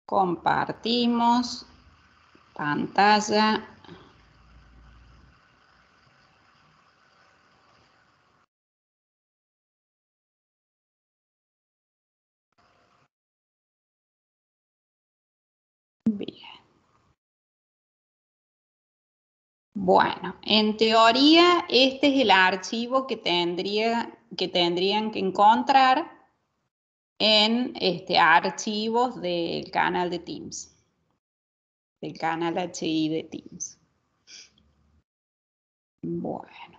Compartimos pantalla. Bien. Bueno, en teoría este es el archivo que tendrían que encontrar en archivos del canal de Teams, del canal HI de Teams. Bueno.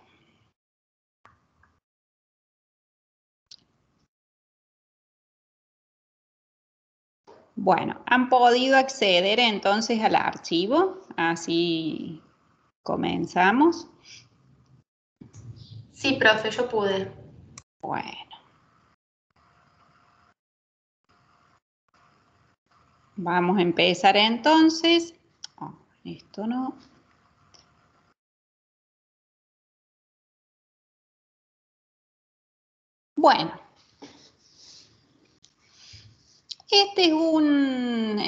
Bueno, han podido acceder entonces al archivo, así comenzamos. Sí, profe, yo pude. Bueno. Vamos a empezar entonces. Oh, esto no. Bueno. Este es un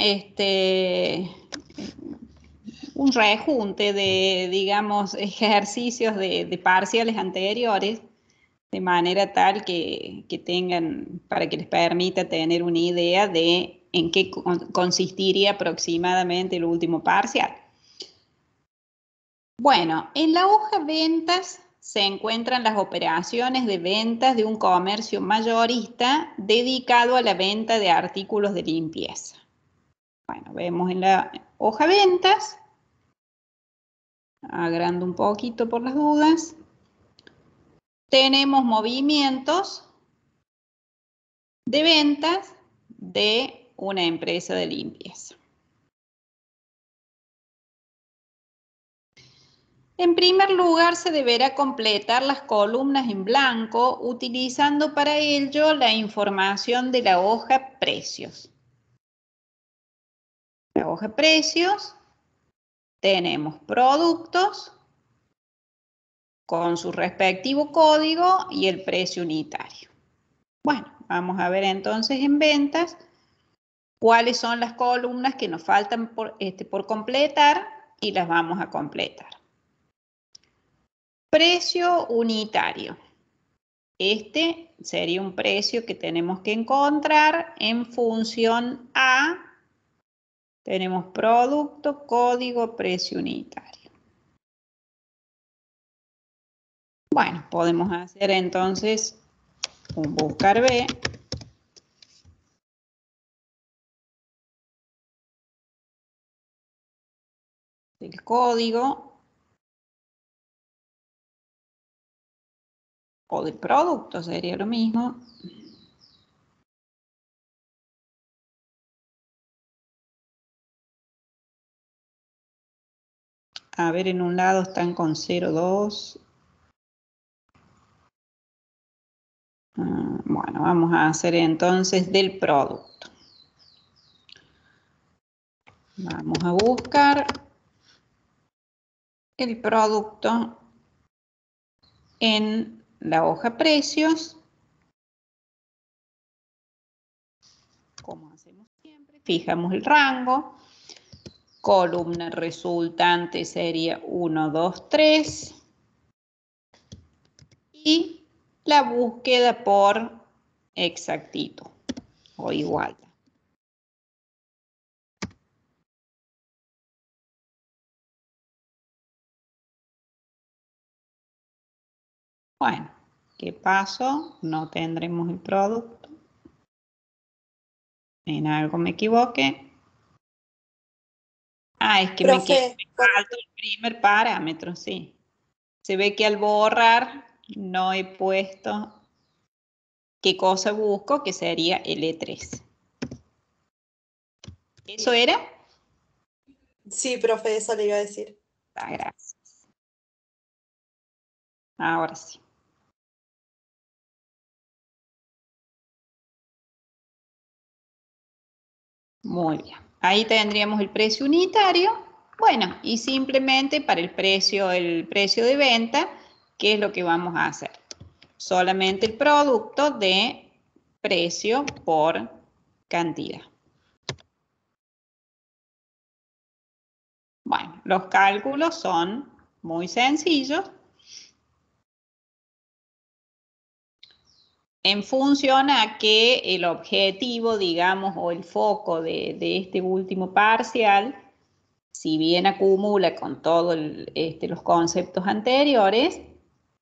rejunte de, digamos, ejercicios de parciales anteriores, de manera tal que tengan, para que les permita tener una idea de en qué consistiría aproximadamente el último parcial. Bueno, en la hoja ventas se encuentran las operaciones de ventas de un comercio mayorista dedicado a la venta de artículos de limpieza. Bueno, vemos en la hoja ventas, agrando un poquito por las dudas, tenemos movimientos de ventas de una empresa de limpieza. En primer lugar, se deberá completar las columnas en blanco utilizando para ello la información de la hoja precios. La hoja precios, tenemos productos con su respectivo código y el precio unitario. Bueno, vamos a ver entonces en ventas cuáles son las columnas que nos faltan por completar y las vamos a completar. Precio unitario. Este sería un precio que tenemos que encontrar en función a, tenemos producto, código, precio unitario. Bueno, podemos hacer entonces un buscar B. El código o del producto sería lo mismo. A ver, en un lado están con 0,2. Bueno, vamos a hacer entonces del producto. Vamos a buscar el producto en la hoja precios. Como hacemos siempre, fijamos el rango. Columna resultante sería 1, 2, 3. Y la búsqueda por exactitud o igualdad. Bueno, ¿qué pasó? No tendremos el producto. En algo me equivoqué. Ah, es que me falta el primer parámetro, sí. Se ve que al borrar no he puesto qué cosa busco, que sería L3. ¿Eso era? Sí, profe, eso le iba a decir. Ah, gracias. Ahora sí. Muy bien. Ahí tendríamos el precio unitario. Bueno, y simplemente para el precio de venta, ¿qué es lo que vamos a hacer? Solamente el producto de precio por cantidad. Bueno, los cálculos son muy sencillos. En función a que el objetivo, digamos, o el foco de este último parcial, si bien acumula con todos los conceptos anteriores,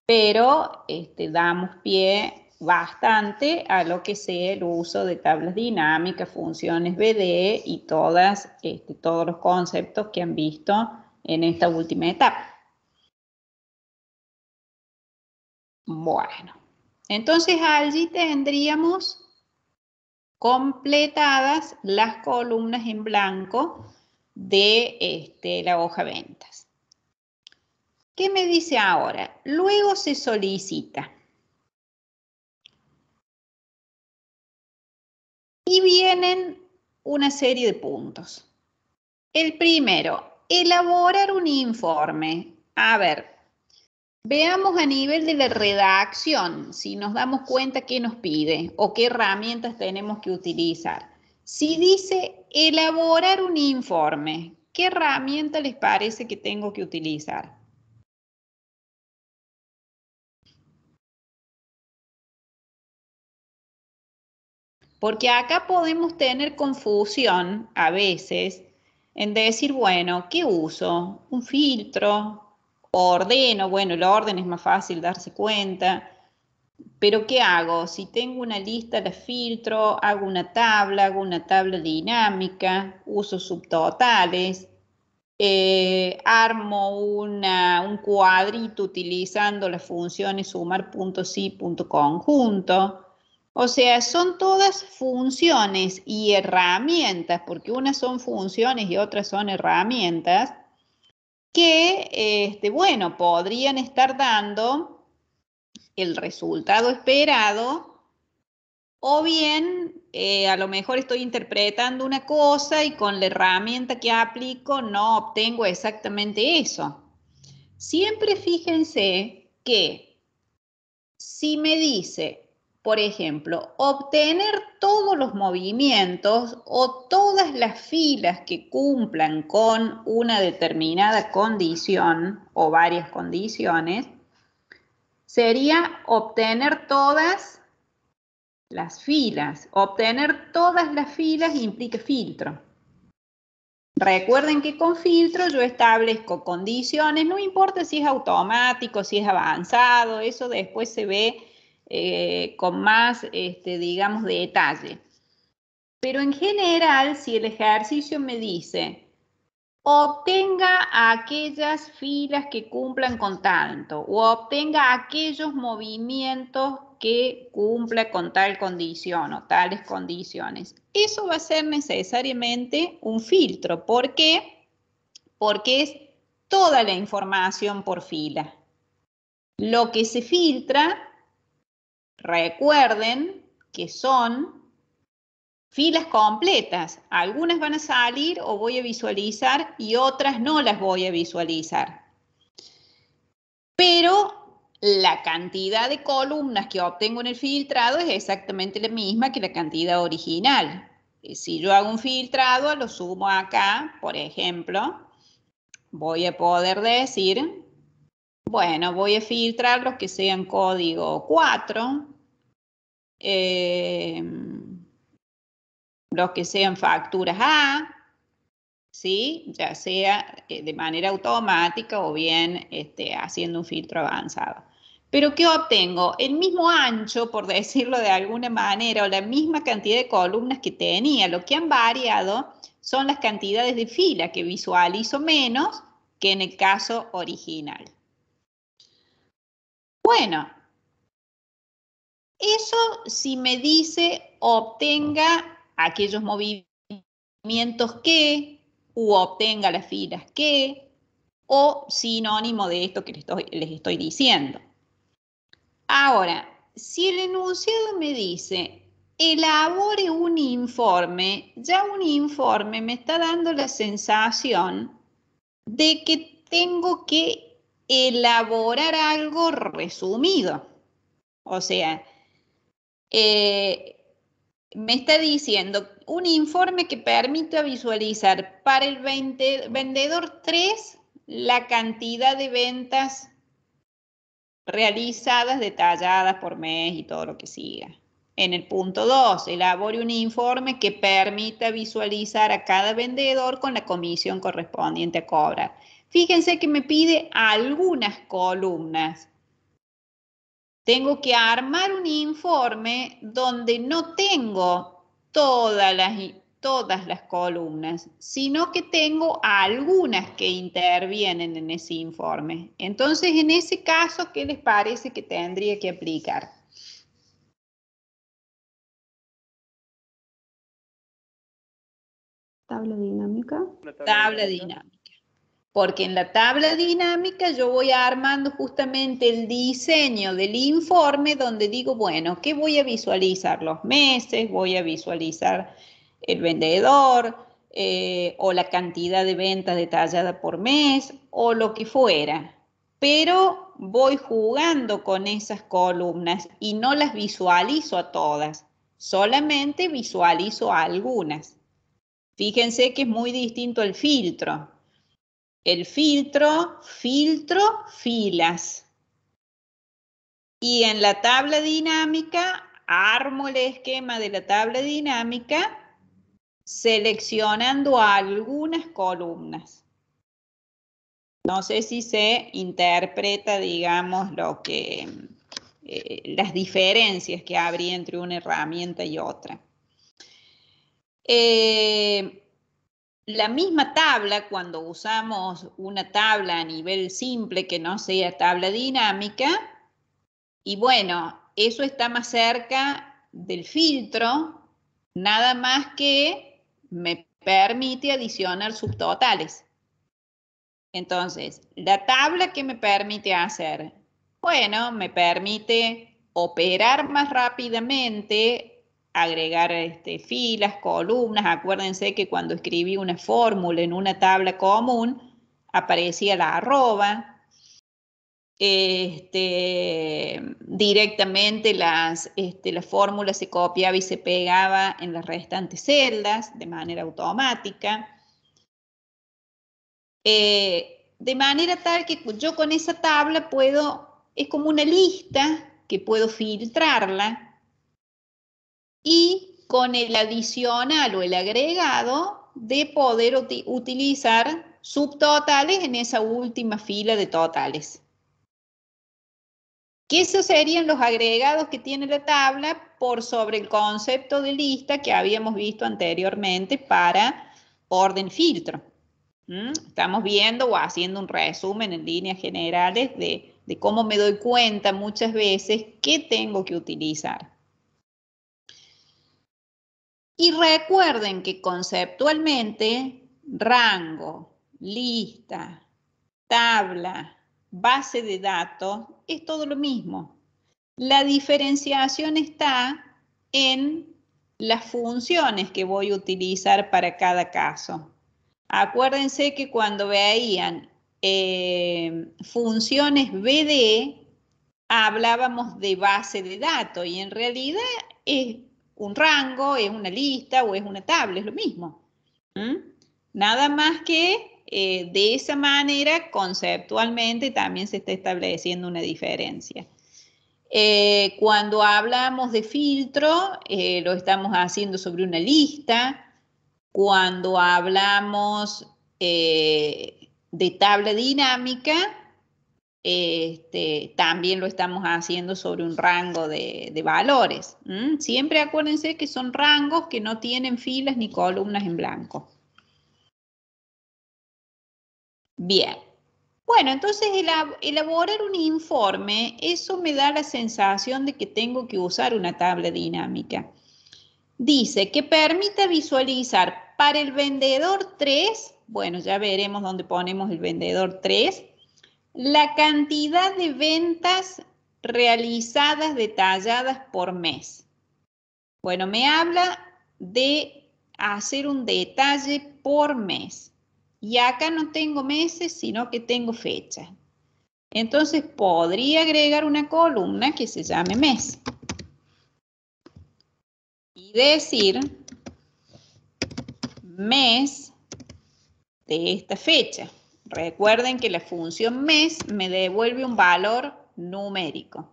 pero damos pie bastante a lo que sea el uso de tablas dinámicas, funciones BD y todos los conceptos que han visto en esta última etapa. Bueno, entonces allí tendríamos completadas las columnas en blanco de la hoja ventas. ¿Qué me dice ahora? Luego se solicita. Y vienen una serie de puntos. El primero, elaborar un informe. A ver, veamos a nivel de la redacción, si nos damos cuenta qué nos pide o qué herramientas tenemos que utilizar. Si dice elaborar un informe, ¿qué herramienta les parece que tengo que utilizar? Porque acá podemos tener confusión a veces en decir, bueno, ¿qué uso? ¿Un filtro? ¿Ordeno? Bueno, el orden es más fácil darse cuenta. Pero ¿qué hago? Si tengo una lista, la filtro, hago una tabla dinámica, uso subtotales, armo un cuadrito utilizando las funciones sumar punto sí, punto conjunto. O sea, son todas funciones y herramientas, porque unas son funciones y otras son herramientas, que, bueno, podrían estar dando el resultado esperado, o bien a lo mejor estoy interpretando una cosa y con la herramienta que aplico no obtengo exactamente eso. Siempre fíjense que si me dice, por ejemplo, obtener todos los movimientos o todas las filas que cumplan con una determinada condición o varias condiciones, sería obtener todas las filas. Obtener todas las filas implica filtro. Recuerden que con filtro yo establezco condiciones, no importa si es automático, si es avanzado, eso después se ve con más, digamos, detalle. Pero en general, si el ejercicio me dice, obtenga aquellas filas que cumplan con tanto, o obtenga aquellos movimientos que cumpla con tal condición o tales condiciones. Eso va a ser necesariamente un filtro. ¿Por qué? Porque es toda la información por fila. Lo que se filtra, recuerden que son filas completas. Algunas van a salir o voy a visualizar y otras no las voy a visualizar. Pero la cantidad de columnas que obtengo en el filtrado es exactamente la misma que la cantidad original. Si yo hago un filtrado, lo sumo acá, por ejemplo, voy a poder decir, bueno, voy a filtrar los que sean código 4, los que sean facturas A, ¿sí? Ya sea de manera automática o bien haciendo un filtro avanzado. Pero ¿qué obtengo? El mismo ancho, por decirlo de alguna manera, o la misma cantidad de columnas que tenía. Lo que han variado son las cantidades de fila que visualizo menos que en el caso original. Bueno, eso si me dice obtenga aquellos movimientos que, u obtenga las filas que, o sinónimo de esto que les estoy diciendo. Ahora, si el enunciado me dice elabore un informe, ya un informe me está dando la sensación de que tengo que elaborar algo resumido. O sea, me está diciendo un informe que permita visualizar para el vendedor 3 la cantidad de ventas realizadas, detalladas por mes y todo lo que siga. En el punto 2, elabore un informe que permita visualizar a cada vendedor con la comisión correspondiente a cobrar. Fíjense que me pide algunas columnas. Tengo que armar un informe donde no tengo todas las columnas, sino que tengo algunas que intervienen en ese informe. Entonces, en ese caso, ¿qué les parece que tendría que aplicar? Tabla dinámica. Tabla dinámica. Porque en la tabla dinámica yo voy armando justamente el diseño del informe donde digo, bueno, ¿qué voy a visualizar? Los meses, voy a visualizar el vendedor o la cantidad de ventas detallada por mes o lo que fuera. Pero voy jugando con esas columnas y no las visualizo a todas, solamente visualizo a algunas. Fíjense que es muy distinto el filtro. El filtro filas. Y en la tabla dinámica, armo el esquema de la tabla dinámica seleccionando algunas columnas. No sé si se interpreta, digamos, lo que, las diferencias que habría entre una herramienta y otra. La misma tabla, cuando usamos una tabla a nivel simple que no sea tabla dinámica, y bueno, eso está más cerca del filtro, nada más que me permite adicionar subtotales. Entonces, la tabla, ¿qué me permite hacer? Bueno, me permite operar más rápidamente, agregar filas, columnas. Acuérdense que cuando escribí una fórmula en una tabla común, aparecía la arroba. Directamente la fórmula se copiaba y se pegaba en las restantes celdas de manera automática. De manera tal que yo con esa tabla es como una lista que puedo filtrarla y con el adicional o el agregado de poder utilizar subtotales en esa última fila de totales. Que esos serían los agregados que tiene la tabla por sobre el concepto de lista que habíamos visto anteriormente para orden filtro. Estamos viendo o haciendo un resumen en líneas generales de cómo me doy cuenta muchas veces qué tengo que utilizar. Y recuerden que conceptualmente rango, lista, tabla, base de datos es todo lo mismo. La diferenciación está en las funciones que voy a utilizar para cada caso. Acuérdense que cuando veían funciones BD, hablábamos de base de datos y en realidad es un rango, es una lista o es una tabla, es lo mismo. Nada más que de esa manera, conceptualmente, también se está estableciendo una diferencia. Cuando hablamos de filtro, lo estamos haciendo sobre una lista. Cuando hablamos de tabla dinámica, también lo estamos haciendo sobre un rango de valores. Siempre acuérdense que son rangos que no tienen filas ni columnas en blanco. Bien. Bueno, entonces elaborar un informe, eso me da la sensación de que tengo que usar una tabla dinámica. Dice que permita visualizar para el vendedor 3, bueno, ya veremos dónde ponemos el vendedor 3, la cantidad de ventas realizadas detalladas por mes. Bueno, me habla de hacer un detalle por mes. Y acá no tengo meses, sino que tengo fechas. Entonces, podría agregar una columna que se llame mes. y decir mes de esta fecha. Recuerden que la función mes me devuelve un valor numérico.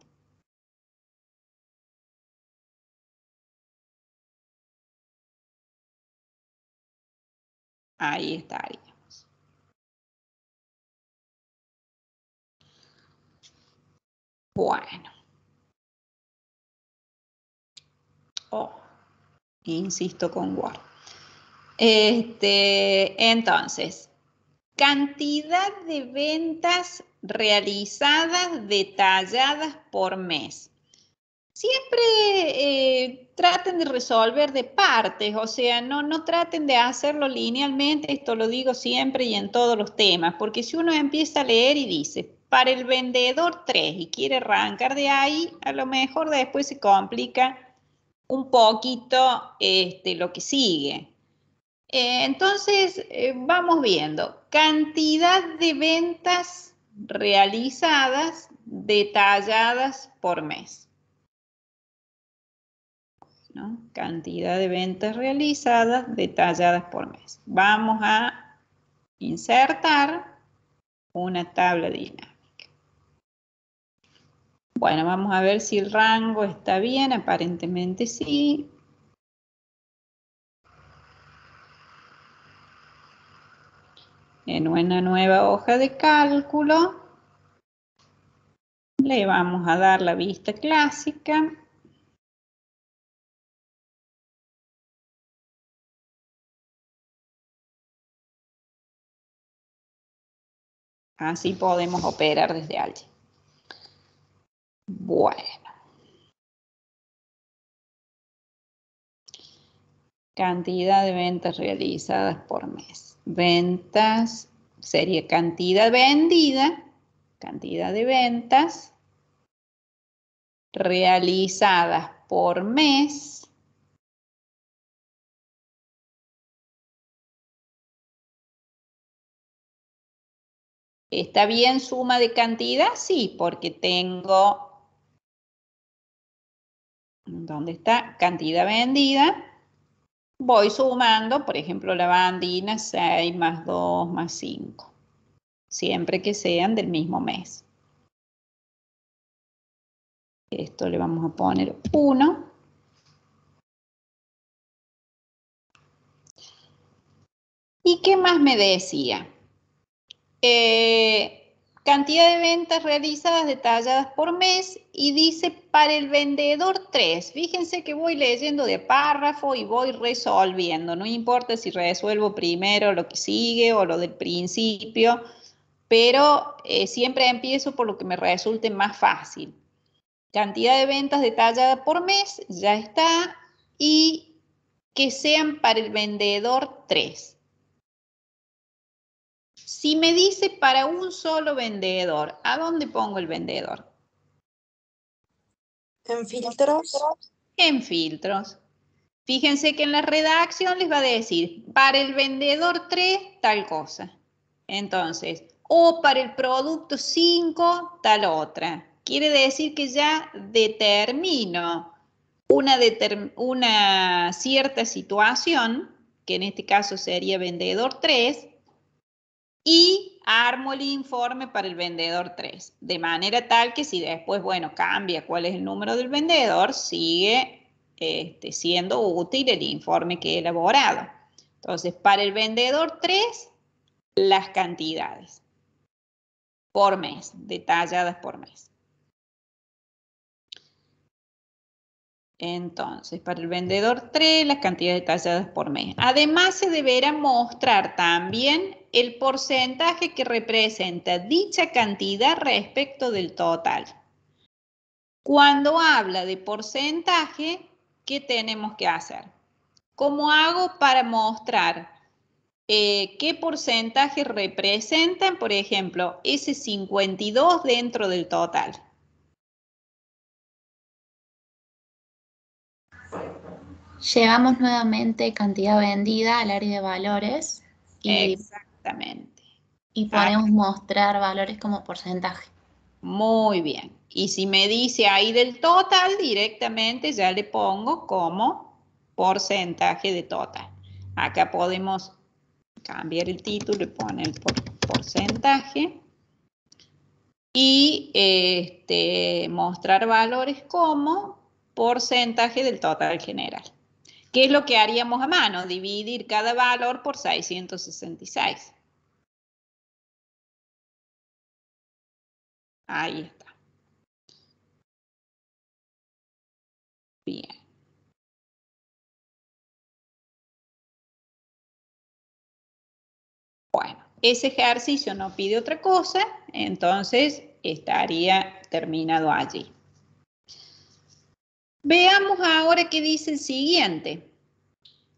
Ahí estaríamos. Bueno. Insisto con Word. Entonces, cantidad de ventas realizadas detalladas por mes. Siempre traten de resolver de partes, o sea, no traten de hacerlo linealmente, esto lo digo siempre y en todos los temas, porque si uno empieza a leer y dice, para el vendedor 3 y quiere arrancar de ahí, a lo mejor después se complica un poquito lo que sigue. Entonces, vamos viendo. Cantidad de ventas realizadas detalladas por mes. ¿No? Cantidad de ventas realizadas detalladas por mes. Vamos a insertar una tabla dinámica. Bueno, vamos a ver si el rango está bien. Aparentemente sí. En una nueva hoja de cálculo le vamos a dar la vista clásica. Así podemos operar desde allí. Bueno. Cantidad de ventas realizadas por mes. Ventas sería cantidad vendida, cantidad de ventas realizadas por mes. ¿Está bien suma de cantidad? Sí, porque tengo, ¿dónde está? Cantidad vendida. Voy sumando, por ejemplo, lavandina, 6 más 2 más 5. Siempre que sean del mismo mes. Esto le vamos a poner 1. ¿Y qué más me decía? Cantidad de ventas realizadas detalladas por mes y dice para el vendedor 3. Fíjense que voy leyendo de párrafo y voy resolviendo. No importa si resuelvo primero lo que sigue o lo del principio, pero siempre empiezo por lo que me resulte más fácil. Cantidad de ventas detallada por mes, ya está, y que sean para el vendedor 3. Si me dice para un solo vendedor, ¿a dónde pongo el vendedor? En filtros. En filtros. Fíjense que en la redacción les va a decir, para el vendedor 3, tal cosa. Entonces, o para el producto 5, tal otra. Quiere decir que ya determino una cierta situación, que en este caso sería vendedor 3, y armo el informe para el vendedor 3, de manera tal que si después, bueno, cambia cuál es el número del vendedor, sigue siendo útil el informe que he elaborado. Entonces, para el vendedor 3, las cantidades por mes, detalladas por mes. Entonces, para el vendedor 3, las cantidades detalladas por mes. Además, se deberá mostrar también el porcentaje que representa dicha cantidad respecto del total. Cuando habla de porcentaje, ¿qué tenemos que hacer? ¿Cómo hago para mostrar qué porcentaje representan, por ejemplo, ese 52 dentro del total? Llevamos nuevamente cantidad vendida al área de valores Exactamente. Y podemos mostrar valores como porcentaje. Muy bien. Y si me dice ahí del total, directamente ya le pongo como porcentaje de total. Acá podemos cambiar el título y poner porcentaje. Y mostrar valores como porcentaje del total general. ¿Qué es lo que haríamos a mano? Dividir cada valor por 666. Ahí está. Bien. Bueno, ese ejercicio no pide otra cosa, entonces estaría terminado allí. Veamos ahora qué dice el siguiente.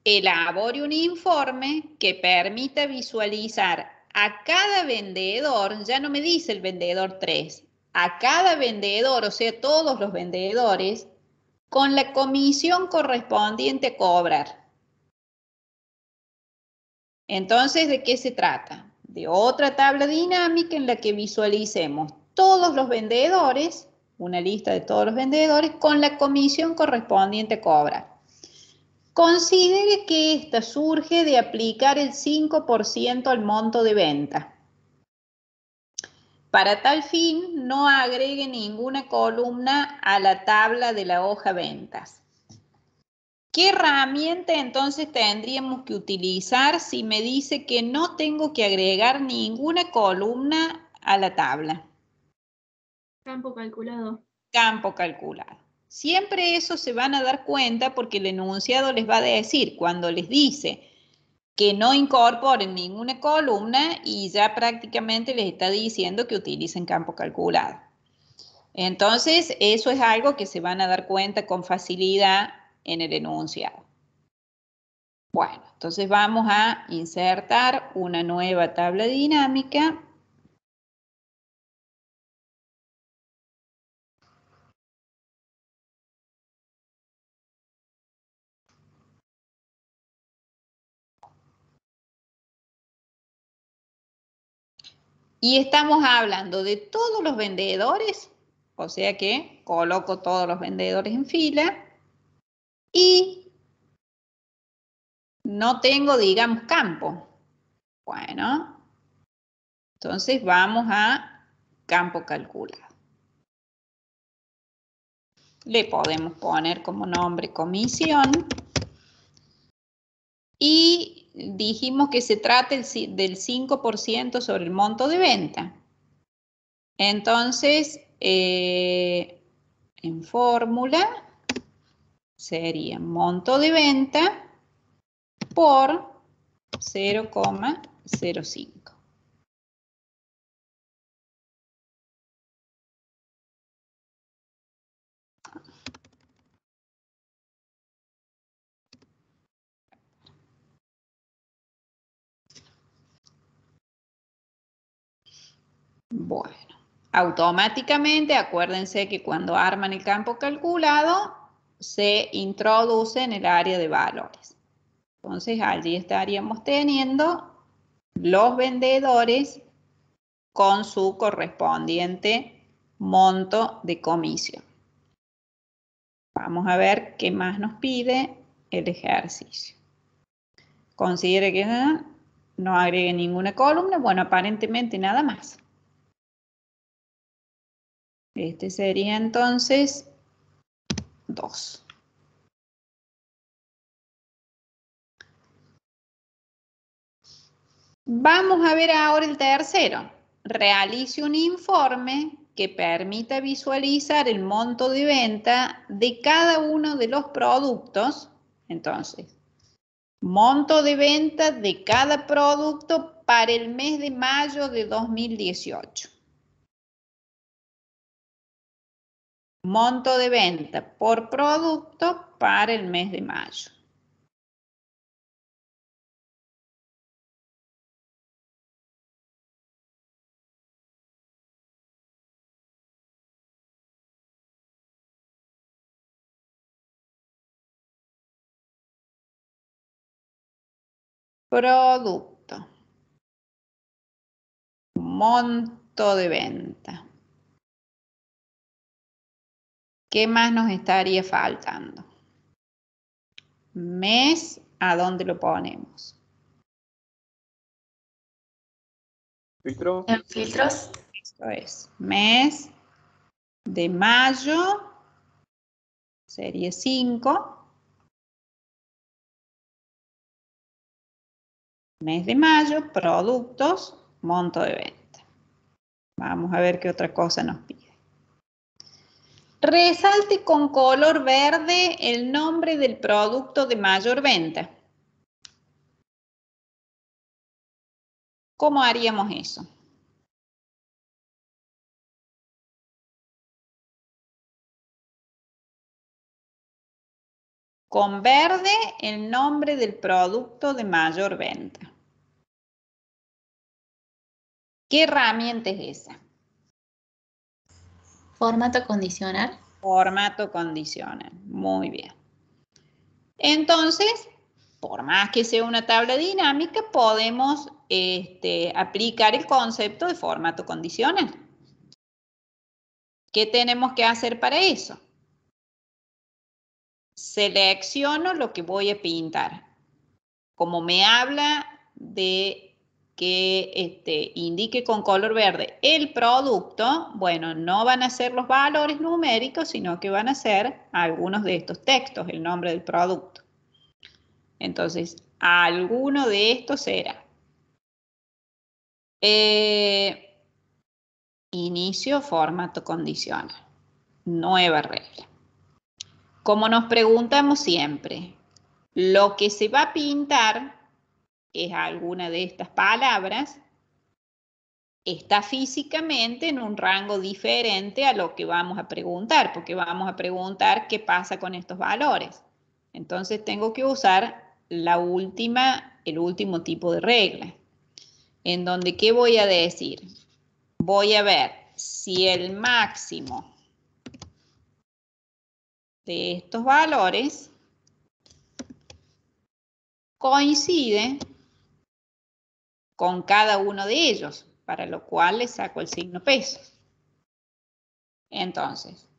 Elabore un informe que permita visualizar a cada vendedor, ya no me dice el vendedor 3, a cada vendedor, o sea, todos los vendedores, con la comisión correspondiente a cobrar. Entonces, ¿de qué se trata? De otra tabla dinámica en la que visualicemos todos los vendedores, una lista de todos los vendedores, con la comisión correspondiente a cobrar. Considere que esta surge de aplicar el 5% al monto de venta. Para tal fin, no agregue ninguna columna a la tabla de la hoja ventas. ¿Qué herramienta entonces tendríamos que utilizar si me dice que no tengo que agregar ninguna columna a la tabla? Campo calculado. Campo calculado. Siempre eso se van a dar cuenta porque el enunciado les va a decir cuando les dice que no incorporen ninguna columna y ya prácticamente les está diciendo que utilicen campo calculado. Entonces, eso es algo que se van a dar cuenta con facilidad en el enunciado. Bueno, entonces vamos a insertar una nueva tabla dinámica. Y estamos hablando de todos los vendedores, o sea que coloco todos los vendedores en fila y no tengo, digamos, campo. Bueno, entonces vamos a campo calculado. Le podemos poner como nombre comisión y dijimos que se trata del 5% sobre el monto de venta. Entonces, en fórmula sería monto de venta por 0,05. Bueno, automáticamente acuérdense que cuando arman el campo calculado se introduce en el área de valores. Entonces allí estaríamos teniendo los vendedores con su correspondiente monto de comisión. Vamos a ver qué más nos pide el ejercicio. Considere que no agregue ninguna columna. Bueno, aparentemente nada más. Este sería entonces 2. Vamos a ver ahora el tercero. Realice un informe que permita visualizar el monto de venta de cada uno de los productos. Entonces, monto de venta de cada producto para el mes de mayo de 2018. Monto de venta por producto para el mes de mayo. Producto. Monto de venta. ¿Qué más nos estaría faltando? mes, ¿a dónde lo ponemos? Filtro. En filtros. Esto es mes de mayo, serie 5. Mes de mayo, productos, monto de venta. Vamos a ver qué otra cosa nos pide. Resalte con color verde el nombre del producto de mayor venta. ¿Cómo haríamos eso? Con verde el nombre del producto de mayor venta. ¿Qué herramienta es esa? Formato condicional. Formato condicional. Muy bien. Entonces, por más que sea una tabla dinámica, podemos aplicar el concepto de formato condicional. ¿Qué tenemos que hacer para eso? Selecciono lo que voy a pintar. Como me habla de que indique con color verde el producto, bueno, no van a ser los valores numéricos, sino que van a ser algunos de estos textos, el nombre del producto. Entonces, alguno de estos será inicio formato condicional, nueva regla. Como nos preguntamos siempre, lo que se va a pintar es alguna de estas palabras, está físicamente en un rango diferente a lo que vamos a preguntar, porque vamos a preguntar qué pasa con estos valores. Entonces tengo que usar el último tipo de regla, en donde ¿qué voy a decir? Voy a ver si el máximo de estos valores coincide con cada uno de ellos, para lo cual le saco el signo peso. Entonces,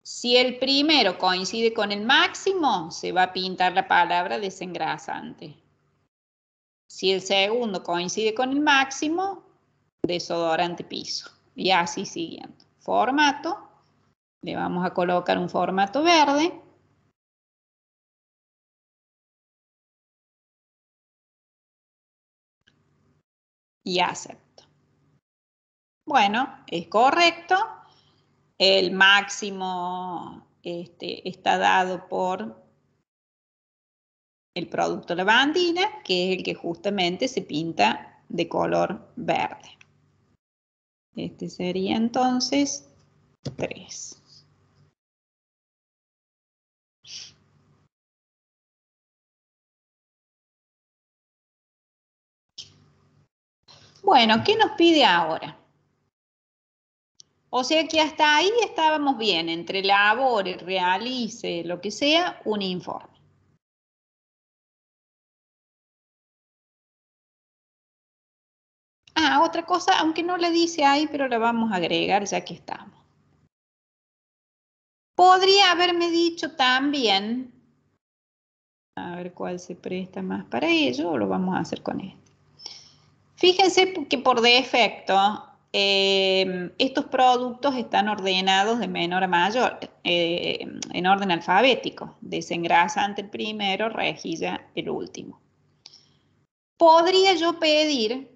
si el primero coincide con el máximo, se va a pintar la palabra desengrasante. Si el segundo coincide con el máximo, desodorante piso. Y así siguiendo. Formato. Le vamos a colocar un formato verde. Y acepto. Bueno, es correcto. El máximo está dado por el producto lavandina, que es el que justamente se pinta de color verde. Este sería entonces 3. Bueno, ¿qué nos pide ahora? O sea que hasta ahí estábamos bien, entre elabore, realice, lo que sea, un informe. Ah, otra cosa, aunque no la dice ahí, pero la vamos a agregar ya que estamos. Podría haberme dicho también, a ver cuál se presta más para ello, o lo vamos a hacer con este. Fíjense que por defecto, estos productos están ordenados de menor a mayor, en orden alfabético. Desengrasante el primero, rejilla el último. Podría yo pedir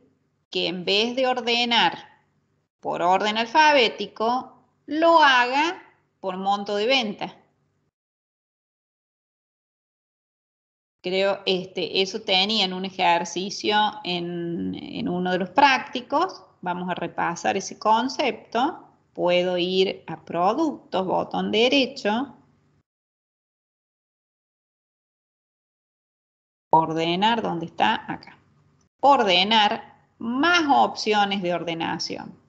que en vez de ordenar por orden alfabético, lo haga por monto de venta. Creo eso tenía en un ejercicio en uno de los prácticos. Vamos a repasar ese concepto. Puedo ir a productos, botón derecho. Ordenar, ¿dónde está? Acá. Ordenar, más opciones de ordenación.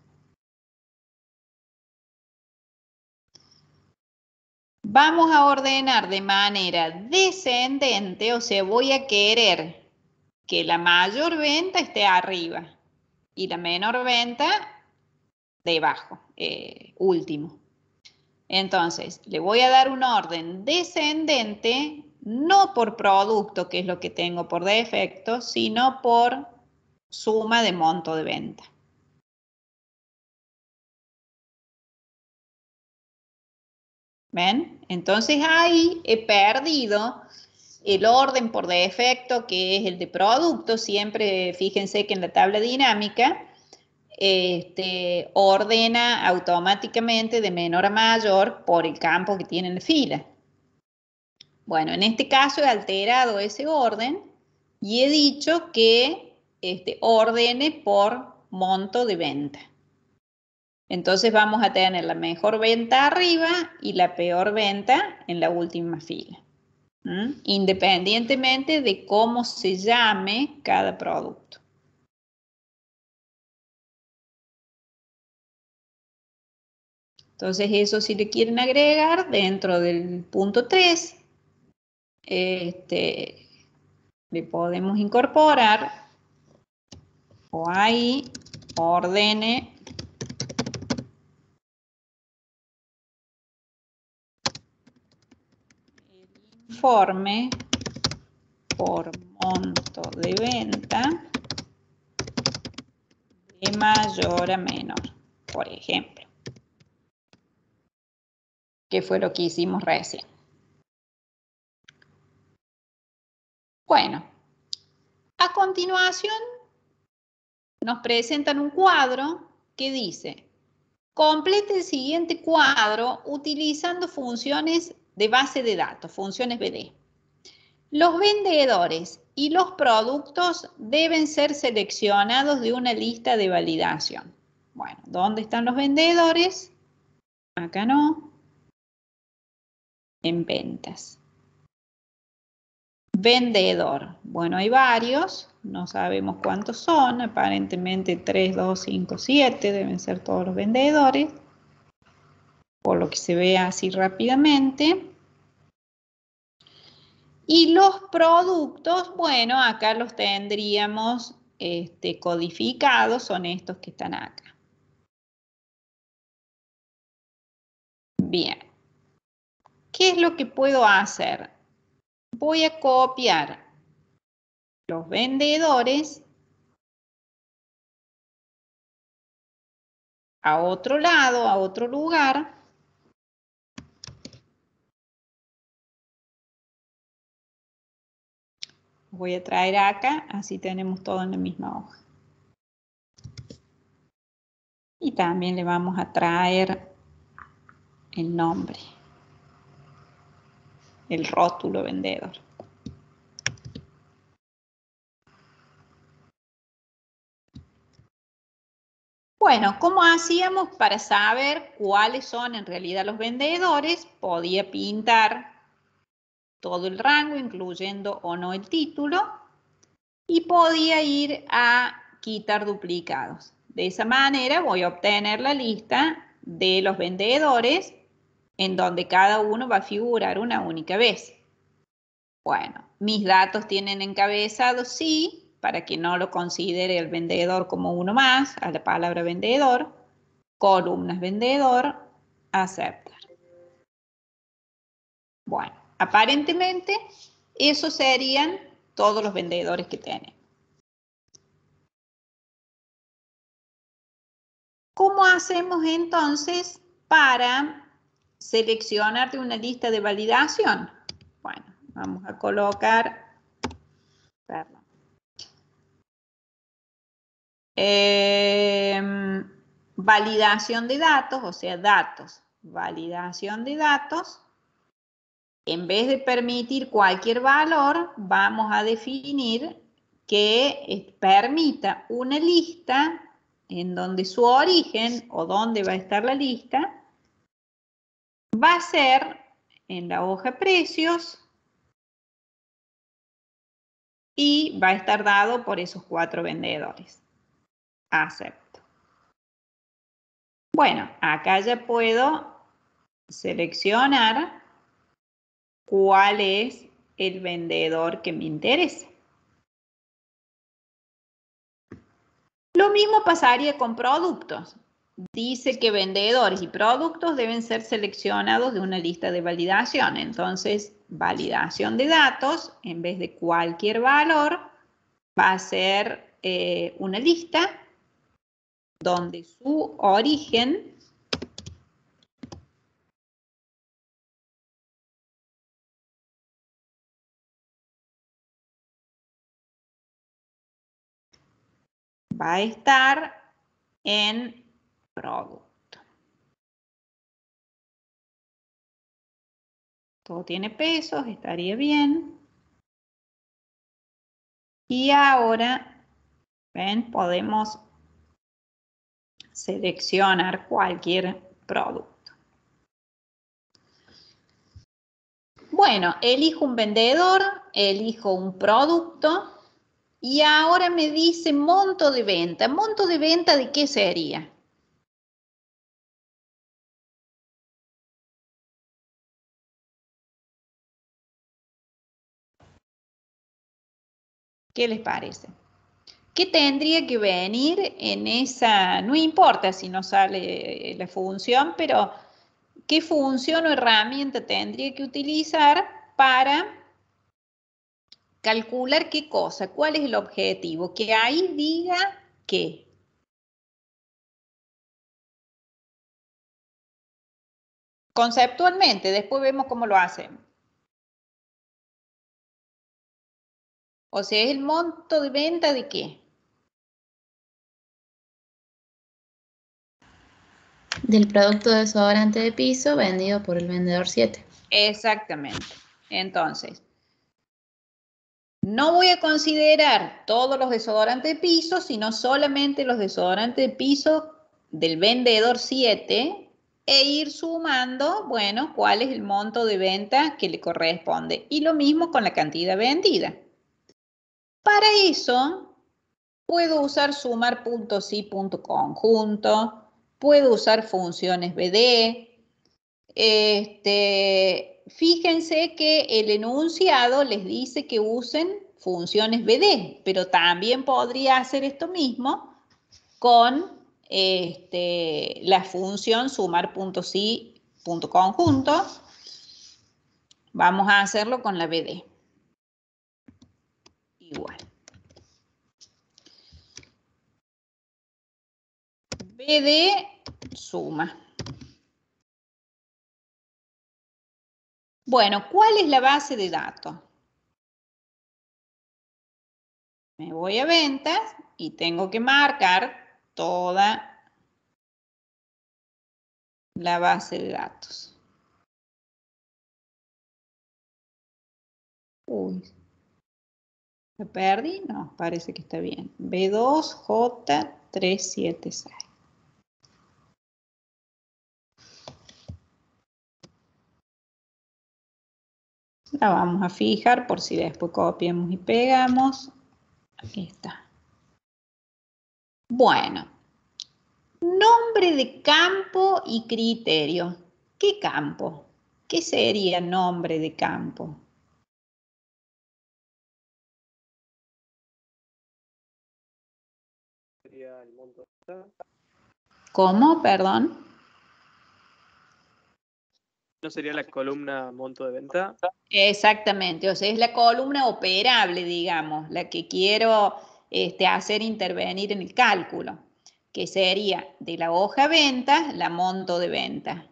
Vamos a ordenar de manera descendente, o sea, voy a querer que la mayor venta esté arriba y la menor venta debajo, último. Entonces, le voy a dar un orden descendente no por producto, que es lo que tengo por defecto, sino por suma de monto de venta. ¿Ven? Entonces ahí he perdido el orden por defecto, que es el de producto. Siempre fíjense que en la tabla dinámica ordena automáticamente de menor a mayor por el campo que tiene en la fila. Bueno, en este caso he alterado ese orden y he dicho que ordene por monto de venta. Entonces vamos a tener la mejor venta arriba y la peor venta en la última fila. Independientemente de cómo se llame cada producto. Entonces eso, si le quieren agregar dentro del punto 3, le podemos incorporar o ahí ordene el informe por monto de venta de mayor a menor, por ejemplo, que fue lo que hicimos recién. Bueno, a continuación nos presentan un cuadro que dice: complete el siguiente cuadro utilizando funciones de base de datos, funciones BD. Los vendedores y los productos deben ser seleccionados de una lista de validación. Bueno, ¿dónde están los vendedores? Acá no. En ventas. Vendedor. Bueno, hay varios. No sabemos cuántos son. Aparentemente 3, 2, 5, 7. Deben ser todos los vendedores. Por lo que se ve así rápidamente. Y los productos, bueno, acá los tendríamos codificados, son estos que están acá. Bien. ¿Qué es lo que puedo hacer? Voy a copiar los vendedores a otro lado, a otro lugar. Voy a traer acá, así tenemos todo en la misma hoja. Y también le vamos a traer el nombre, el rótulo vendedor. Bueno, ¿cómo hacíamos para saber cuáles son en realidad los vendedores? Podía pintar todo el rango, incluyendo o no el título, y podía ir a quitar duplicados. De esa manera voy a obtener la lista de los vendedores en donde cada uno va a figurar una única vez. Bueno, mis datos tienen encabezado sí, para que no lo considere el vendedor como uno más, a la palabra vendedor, columnas vendedor, aceptar. Bueno, aparentemente esos serían todos los vendedores que tenemos. ¿Cómo hacemos entonces para seleccionar de una lista de validación? Bueno, vamos a colocar, perdón. Validación de datos, o sea, datos, validación de datos. En vez de permitir cualquier valor, vamos a definir que permita una lista en donde su origen o donde va a estar la lista va a ser en la hoja precios y va a estar dado por esos 4 vendedores. Acepto. Bueno, acá ya puedo seleccionar cuál es el vendedor que me interesa. Lo mismo pasaría con productos. dice que vendedores y productos deben ser seleccionados de una lista de validación. Entonces, validación de datos, en vez de cualquier valor, va a ser una lista donde su origen va a estar en producto. Todo tiene pesos, estaría bien. Y ahora, ven, podemos seleccionar cualquier producto. Bueno, elijo un vendedor, elijo un producto y ahora me dice monto de venta. ¿Monto de venta de qué sería? ¿Qué les parece? ¿Qué tendría que venir en esa? No importa si no sale la función, pero ¿qué función o herramienta tendría que utilizar para calcular qué cosa? ¿Cuál es el objetivo? Que ahí diga qué. Conceptualmente, después vemos cómo lo hacemos. O sea, ¿es el monto de venta de qué? Del producto de desodorante de piso vendido por el vendedor 7. Exactamente. Entonces, no voy a considerar todos los desodorantes de piso, sino solamente los desodorantes de piso del vendedor 7 e ir sumando, bueno, cuál es el monto de venta que le corresponde. Y lo mismo con la cantidad vendida. Para eso, puedo usar sumar.si.conjunto, puedo usar funciones BD. Fíjense que el enunciado les dice que usen funciones BD, pero también podría hacer esto mismo con la función sumar.si.conjunto. Vamos a hacerlo con la BD. Igual. BD suma. Bueno, ¿cuál es la base de datos? Me voy a ventas y tengo que marcar toda la base de datos. Uy, ¿me perdí? No, parece que está bien. B2J376. La vamos a fijar por si después copiamos y pegamos. Aquí está. Bueno, nombre de campo y criterio. ¿Qué campo? ¿Qué sería nombre de campo? Sería el monto de venta. ¿Cómo? Perdón. ¿No sería la columna monto de venta? Exactamente, o sea, es la columna operable, digamos, la que quiero hacer intervenir en el cálculo, que sería de la hoja ventas, la monto de venta.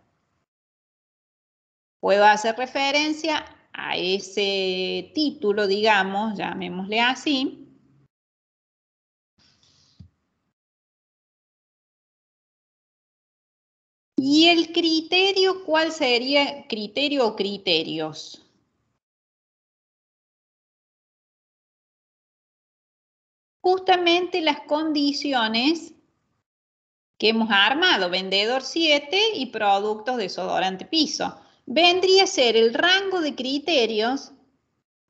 Puedo hacer referencia a ese título, digamos, llamémosle así. ¿Y el criterio cuál sería? ¿Criterio o criterios? Justamente las condiciones que hemos armado, vendedor 7 y productos desodorante piso. Vendría a ser el rango de criterios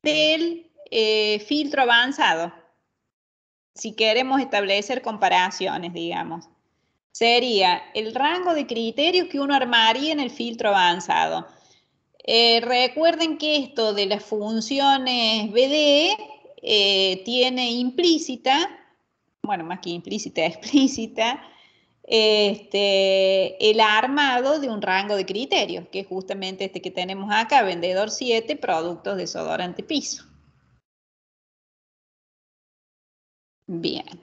del filtro avanzado. Si queremos establecer comparaciones, digamos. Sería el rango de criterios que uno armaría en el filtro avanzado. Recuerden que esto de las funciones BD tiene implícita, bueno, más que implícita, explícita, el armado de un rango de criterios, que es justamente este que tenemos acá, vendedor 7, productos desodorante piso. Bien.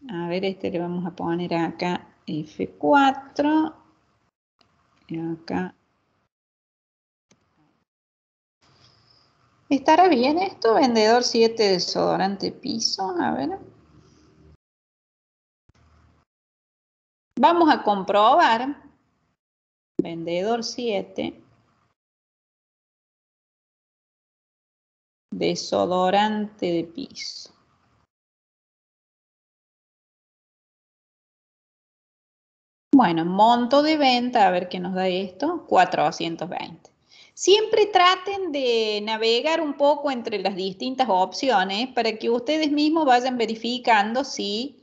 A ver, le vamos a poner acá F4. Y acá. ¿Estará bien esto? Vendedor 7, desodorante piso. A ver. Vamos a comprobar. Vendedor 7. Desodorante de piso. Bueno, monto de venta, a ver qué nos da esto, 420. Siempre traten de navegar un poco entre las distintas opciones para que ustedes mismos vayan verificando si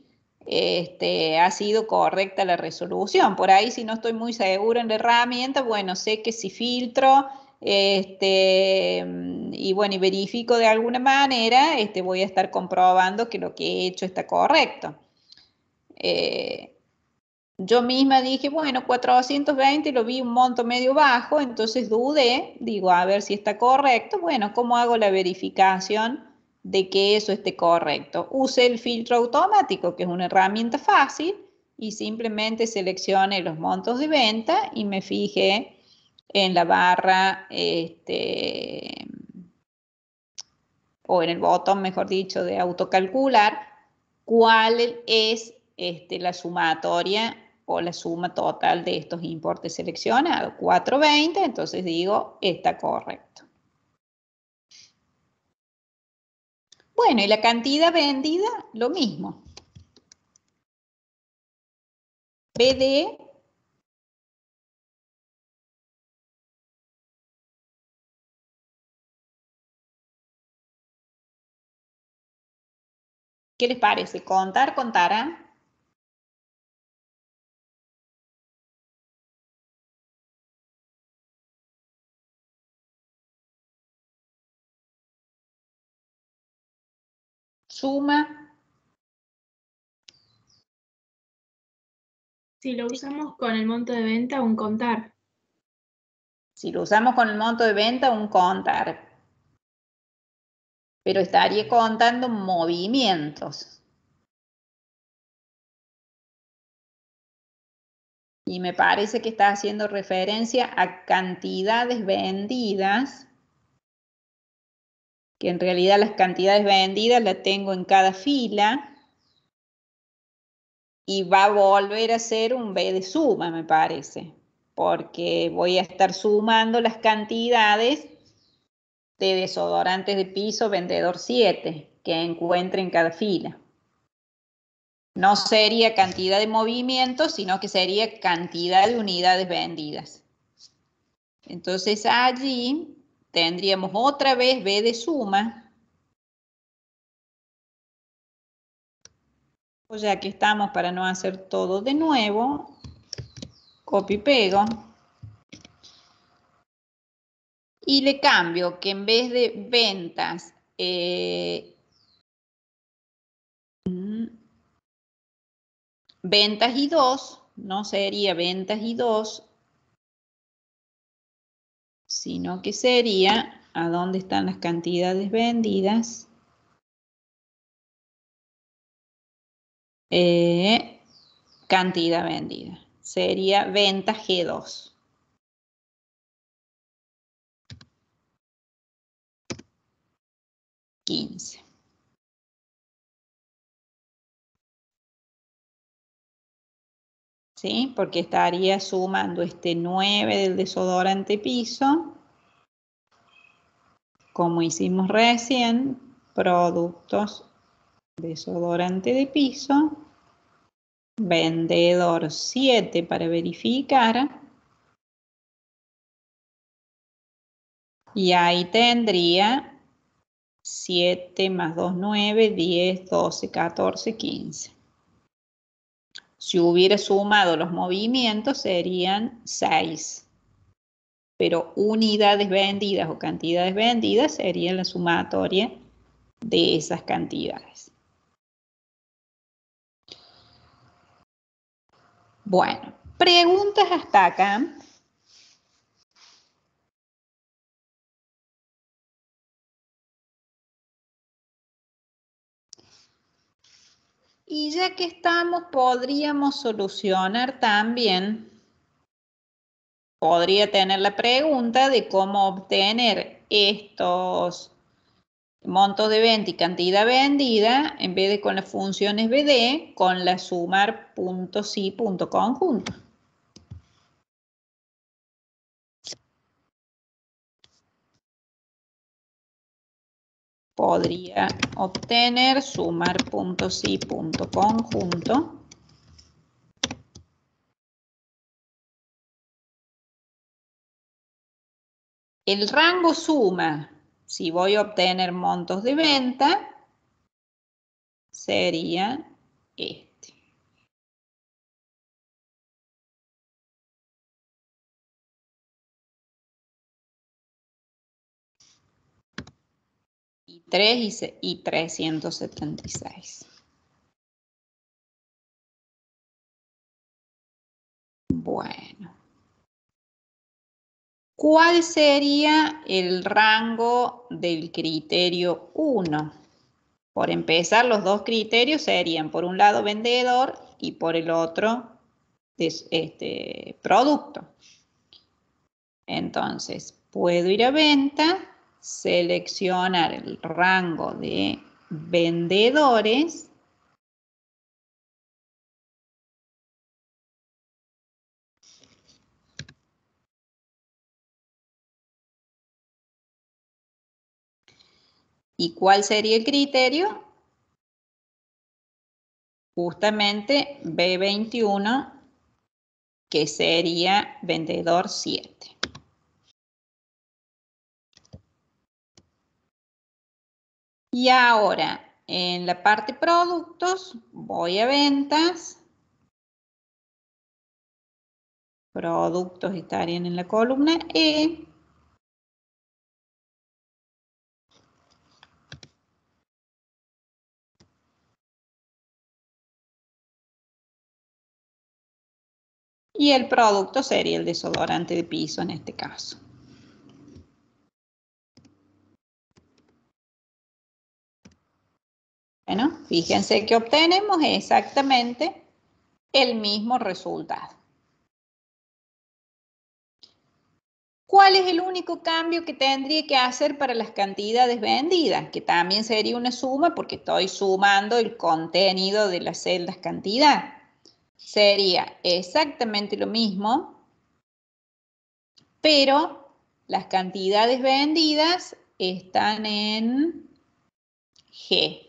ha sido correcta la resolución. Por ahí, si no estoy muy segura en la herramienta, bueno, sé que si filtro y bueno, y verifico de alguna manera, voy a estar comprobando que lo que he hecho está correcto. Yo misma dije, bueno, 420 lo vi un monto medio bajo, entonces dudé, digo, a ver si está correcto. Bueno, ¿cómo hago la verificación de que eso esté correcto? Use el filtro automático, que es una herramienta fácil, y simplemente seleccione los montos de venta y me fijé en la barra, o en el botón, mejor dicho, de autocalcular, cuál es la sumatoria o la suma total de estos importes seleccionados. 420, entonces digo, está correcto. Bueno, y la cantidad vendida, lo mismo. BD ¿qué les parece? ¿Contar, contarán? Suma. Si lo usamos con el monto de venta, un contar. Si lo usamos con el monto de venta, un contar. Pero estaría contando movimientos. Y me parece que está haciendo referencia a cantidades vendidas, que en realidad las cantidades vendidas las tengo en cada fila, y va a volver a ser un B de suma, me parece, porque voy a estar sumando las cantidades de desodorantes de piso vendedor 7 que encuentre en cada fila. No sería cantidad de movimientos, sino que sería cantidad de unidades vendidas. Entonces allí tendríamos otra vez B de suma. O ya que estamos, para no hacer todo de nuevo, copio y pego. Y le cambio que en vez de ventas, ventas y 2, no sería ventas y 2, sino que sería, ¿a dónde están las cantidades vendidas? Cantidad vendida. Sería venta G2. $15. ¿Sí? Porque estaría sumando este 9 del desodorante piso, como hicimos recién, productos desodorante de piso, vendedor 7 para verificar, y ahí tendría 7 más 2, 9, 10, 12, 14, 15. Si hubiera sumado los movimientos serían 6, pero unidades vendidas o cantidades vendidas serían la sumatoria de esas cantidades. Bueno, preguntas hasta acá. Y ya que estamos, podríamos solucionar también, podría tener la pregunta de cómo obtener estos montos de venta y cantidad vendida, en vez de con las funciones BD, con la sumar punto sí, punto conjunto. Podría obtener sumar punto sí, punto conjunto. El rango suma, si voy a obtener montos de venta, sería este. Y 3 y 376. Bueno. ¿Cuál sería el rango del criterio 1? Por empezar, los dos criterios serían, por un lado, vendedor y por el otro, producto. Entonces, puedo ir a venta, seleccionar el rango de vendedores y ¿cuál sería el criterio? Justamente B21, que sería vendedor 7. Y ahora, en la parte productos, voy a ventas. Productos estarían en la columna E. Y el producto sería el desodorante de piso en este caso. Bueno, fíjense que obtenemos exactamente el mismo resultado. ¿Cuál es el único cambio que tendría que hacer para las cantidades vendidas? Que también sería una suma porque estoy sumando el contenido de las celdas cantidad. Sería exactamente lo mismo, pero las cantidades vendidas están en G.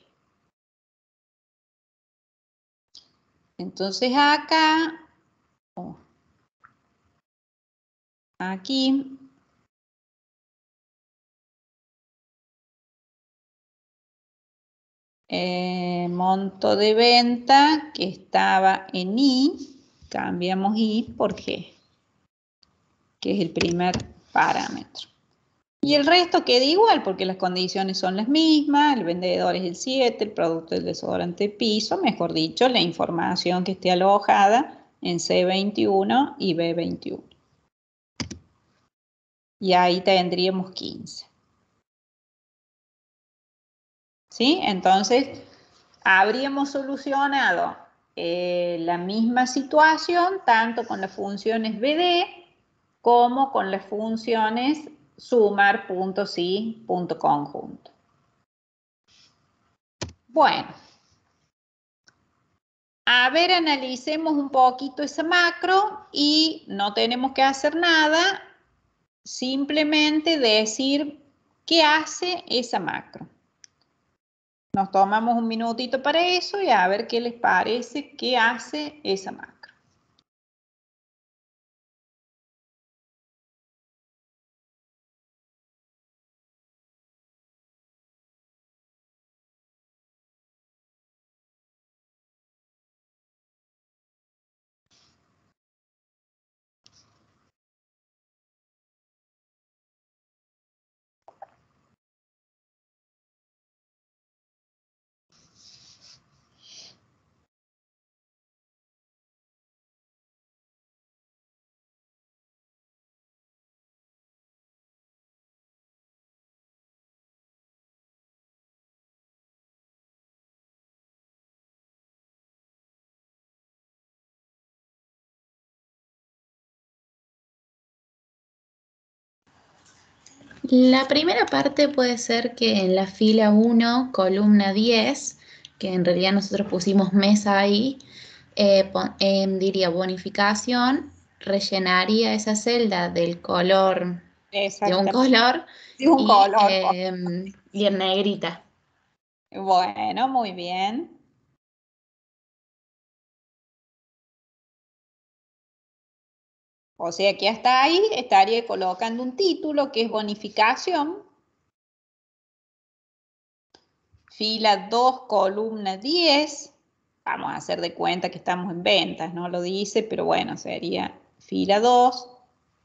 Entonces acá, aquí, monto de venta que estaba en I, cambiamos I por G, que es el primer parámetro. Y el resto queda igual porque las condiciones son las mismas, el vendedor es el 7, el producto es el desodorante de piso, mejor dicho, la información que esté alojada en C21 y B21. Y ahí tendríamos 15. ¿Sí? Entonces, habríamos solucionado la misma situación tanto con las funciones BD como con las funciones sumar, punto sí, punto conjunto. Bueno, a ver, analicemos un poquito esa macro y no tenemos que hacer nada, simplemente decir qué hace esa macro. Nos tomamos un minutito para eso y a ver qué les parece qué hace esa macro. La primera parte puede ser que en la fila 1, columna 10, que en realidad nosotros pusimos mesa ahí, diría bonificación, rellenaría esa celda del color, de un Exactamente. color, Es un y, color. y en negrita. Bueno, muy bien. O sea que hasta ahí estaría colocando un título que es bonificación. Fila 2, columna 10. Vamos a hacer de cuenta que estamos en ventas, no lo dice, pero bueno, sería fila 2,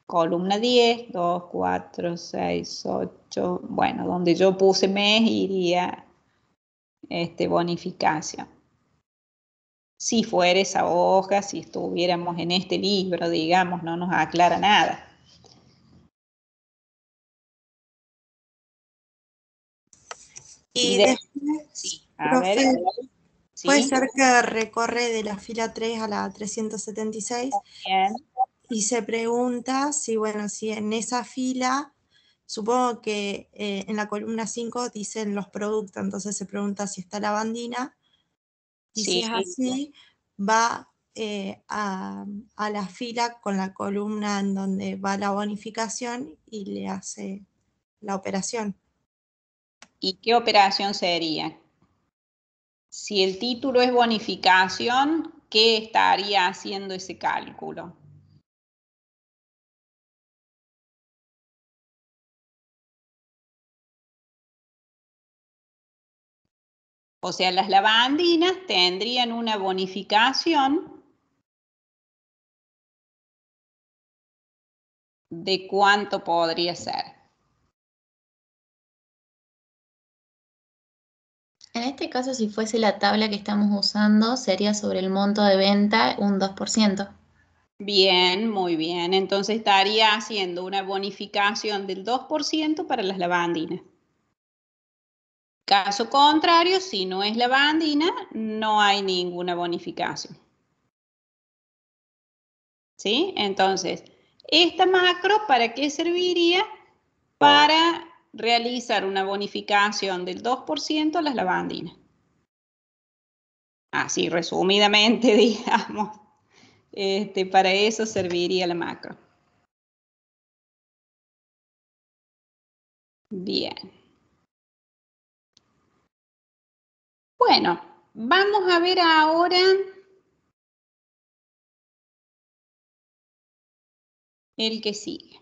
columna 10, 2, 4, 6, 8. Bueno, donde yo puse mes iría bonificación. Si fuera esa hoja, si estuviéramos en este libro, digamos, no nos aclara nada. Y Y después, sí, a ver, profe, puede sí, ser que recorre de la fila 3 a la 376 bien. y se pregunta si, bueno, si en esa fila, supongo que en la columna 5 dicen los productos, entonces se pregunta si está lavandina y si Sí, es así, va a la fila con la columna en donde va la bonificación y le hace la operación. ¿y qué operación sería? Si el título es bonificación, ¿qué estaría haciendo ese cálculo? O sea, las lavandinas tendrían una bonificación de cuánto podría ser. En este caso, si fuese la tabla que estamos usando, sería sobre el monto de venta un 2%. Bien, muy bien. Entonces estaría haciendo una bonificación del 2% para las lavandinas. Caso contrario, si no es lavandina, no hay ninguna bonificación. ¿Sí? Entonces, esta macro, ¿para qué serviría? Para realizar una bonificación del 2% a las lavandinas. Así, resumidamente, digamos, para eso serviría la macro. Bien. Bueno, vamos a ver ahora el que sigue.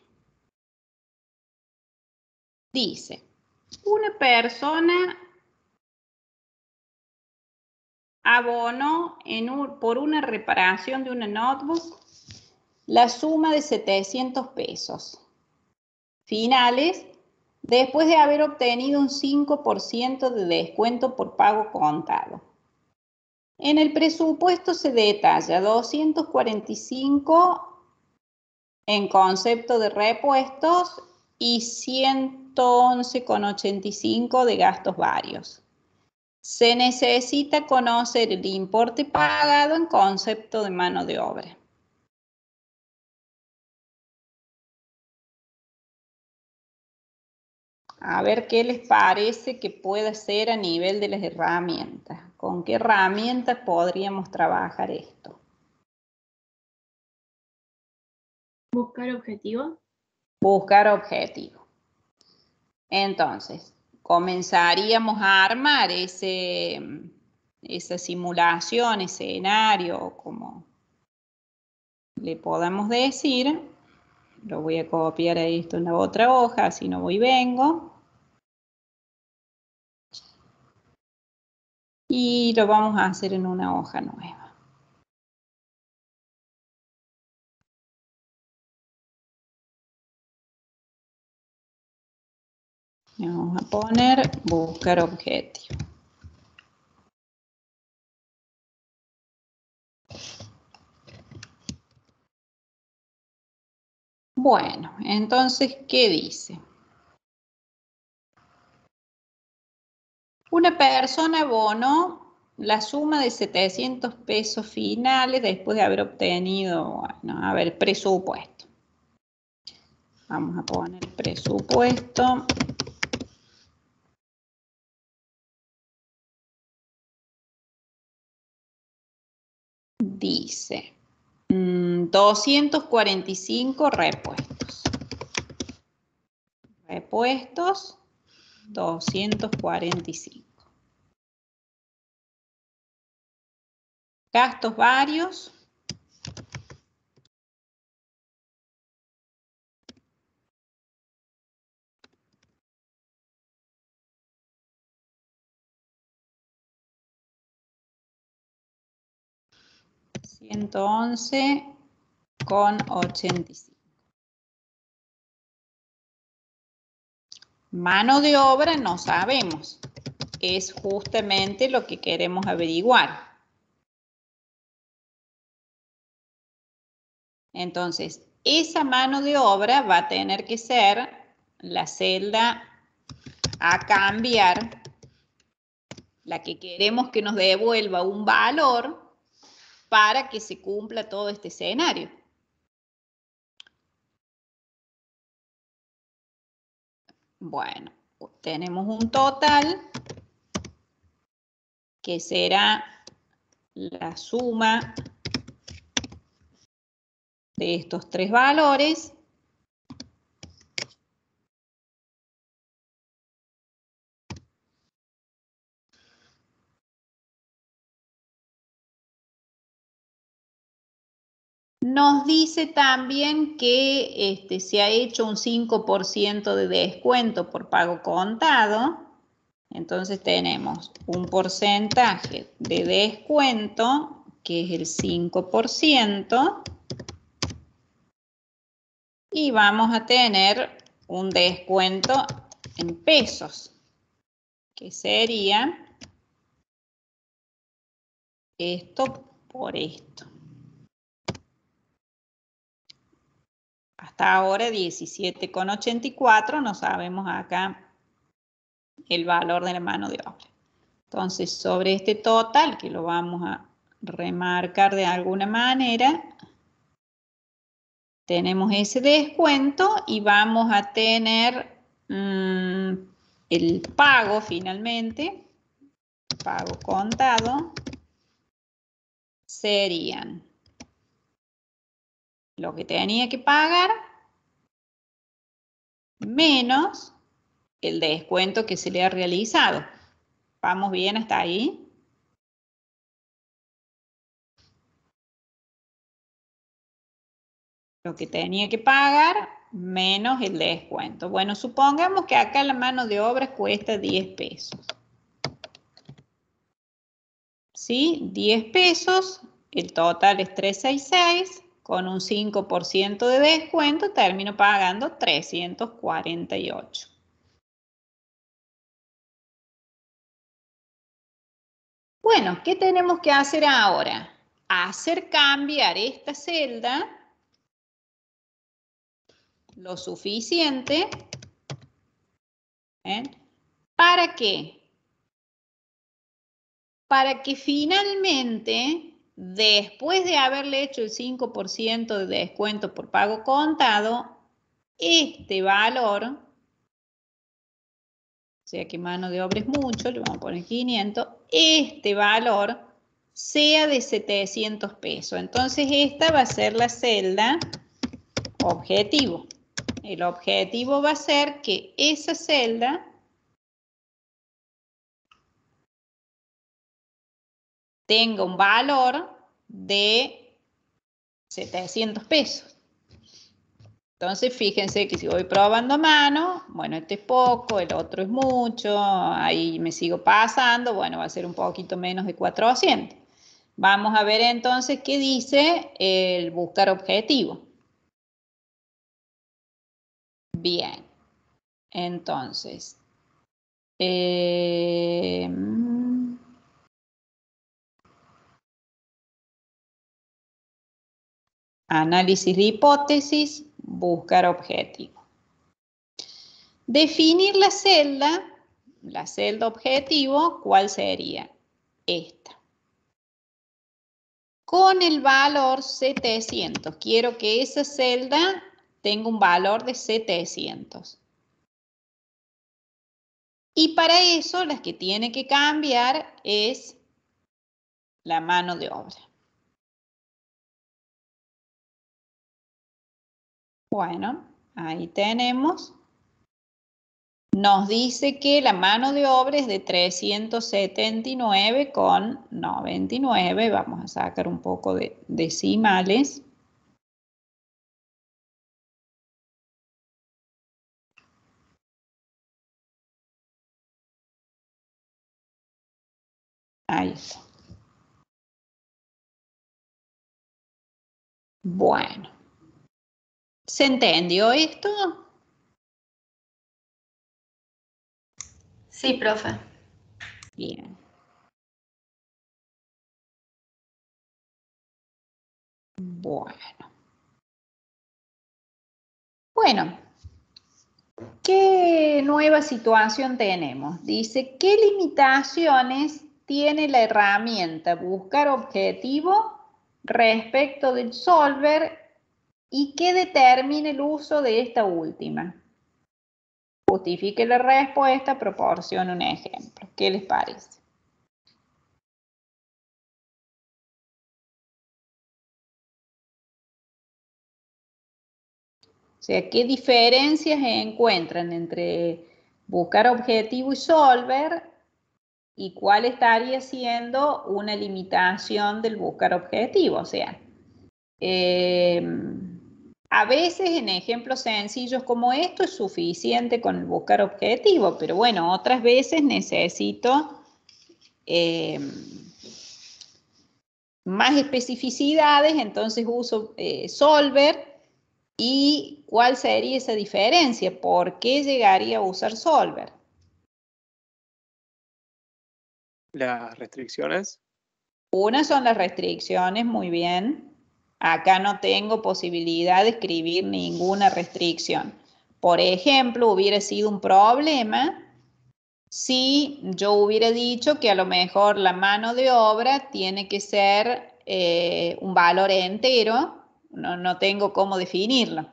Dice, una persona abonó por una reparación de una notebook la suma de 700 pesos finales después de haber obtenido un 5% de descuento por pago contado. En el presupuesto se detalla 245 en concepto de repuestos y 111,85 de gastos varios. Se necesita conocer el importe pagado en concepto de mano de obra. A ver qué les parece que puede ser a nivel de las herramientas. ¿Con qué herramientas podríamos trabajar esto? Buscar objetivo. Buscar objetivo. Entonces, comenzaríamos a armar esa simulación, escenario, como le podamos decir. Lo voy a copiar a esto en la otra hoja, así no voy y vengo. Y lo vamos a hacer en una hoja nueva. Le vamos a poner buscar objetivo. Bueno, entonces, ¿qué dice? Una persona abonó la suma de 700 pesos finales después de haber obtenido, bueno, a ver, presupuesto. Vamos a poner el presupuesto. Dice 245 repuestos. Repuestos 245. Gastos varios. $111,85. Mano de obra no sabemos. Es justamente lo que queremos averiguar. Entonces, esa mano de obra va a tener que ser la celda a cambiar, la que queremos que nos devuelva un valor para que se cumpla todo este escenario. Bueno, tenemos un total que será la suma de estos tres valores nos dice también que se ha hecho un 5% de descuento por pago contado. Entonces tenemos un porcentaje de descuento que es el 5%. Y vamos a tener un descuento en pesos, que sería esto por esto. Hasta ahora 17,84, no sabemos acá el valor de la mano de obra. Entonces, sobre este total, que lo vamos a remarcar de alguna manera, tenemos ese descuento y vamos a tener el pago finalmente, pago contado, serían lo que tenía que pagar menos el descuento que se le ha realizado. ¿Vamos bien hasta ahí? Lo que tenía que pagar menos el descuento. Bueno, supongamos que acá la mano de obra cuesta 10 pesos. ¿Sí? 10 pesos, el total es 366, con un 5% de descuento termino pagando 348. Bueno, ¿qué tenemos que hacer ahora? Hacer cambiar esta celda lo suficiente. ¿Para qué? Para que finalmente, después de haberle hecho el 5% de descuento por pago contado, este valor, o sea que mano de obra es mucho, le vamos a poner 500, este valor sea de 700 pesos. Entonces esta va a ser la celda objetivo. El objetivo va a ser que esa celda tenga un valor de 700 pesos. Entonces, fíjense que si voy probando a mano, bueno, este es poco, el otro es mucho, ahí me sigo pasando, bueno, va a ser un poquito menos de 400. Vamos a ver entonces qué dice el buscar objetivo. Bien, entonces, análisis de hipótesis, buscar objetivo. Definir la celda objetivo, ¿cuál sería? Esta. Con el valor 700, quiero que esa celda tengo un valor de 700. Y para eso, las que tiene que cambiar es la mano de obra. Bueno, ahí tenemos. Nos dice que la mano de obra es de 379,99. Vamos a sacar un poco de decimales. Ahí está. Bueno. ¿Se entendió esto? Sí, profe. Bien. Bueno, ¿qué nueva situación tenemos? Dice, ¿qué limitaciones tiene la herramienta buscar objetivo respecto del solver y qué determina el uso de esta última? Justifique la respuesta, proporcione un ejemplo. ¿Qué les parece? O sea, ¿qué diferencias se encuentran entre buscar objetivo y solver? ¿Y cuál estaría siendo una limitación del buscar objetivo? O sea, a veces en ejemplos sencillos como esto es suficiente con el buscar objetivo, pero bueno, otras veces necesito más especificidades, entonces uso solver. ¿Y cuál sería esa diferencia? ¿Por qué llegaría a usar solver? Las restricciones. Una son las restricciones, muy bien. Acá no tengo posibilidad de escribir ninguna restricción. Por ejemplo, hubiera sido un problema si yo hubiera dicho que a lo mejor la mano de obra tiene que ser un valor entero. No tengo cómo definirlo.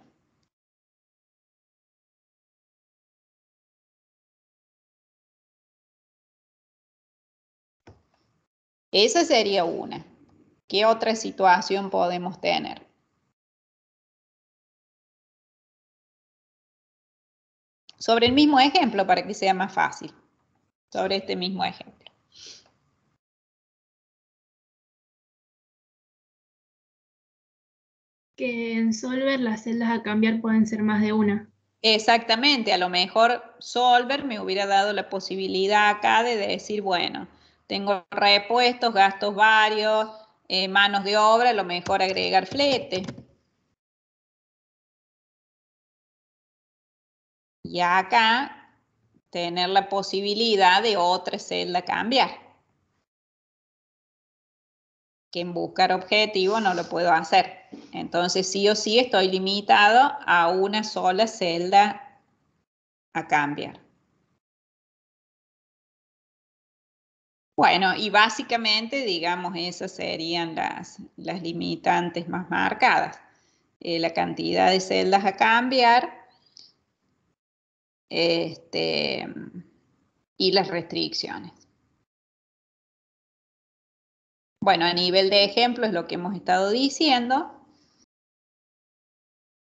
Esa sería una. ¿Qué otra situación podemos tener? Sobre el mismo ejemplo, para que sea más fácil. Sobre este mismo ejemplo. Que en Solver las celdas a cambiar pueden ser más de una. Exactamente, a lo mejor Solver me hubiera dado la posibilidad acá de decir, bueno, tengo repuestos, gastos varios, manos de obra, a lo mejor agregar flete. Y acá tener la posibilidad de otra celda cambiar. Que en buscar objetivo no lo puedo hacer. Entonces sí o sí estoy limitado a una sola celda a cambiar. Bueno, y básicamente, digamos, esas serían las limitantes más marcadas. La cantidad de celdas a cambiar y las restricciones. Bueno, a nivel de ejemplo es lo que hemos estado diciendo.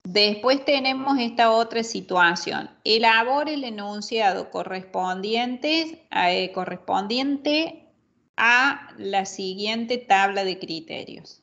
Después tenemos esta otra situación. Elabore el enunciado correspondiente a la siguiente tabla de criterios.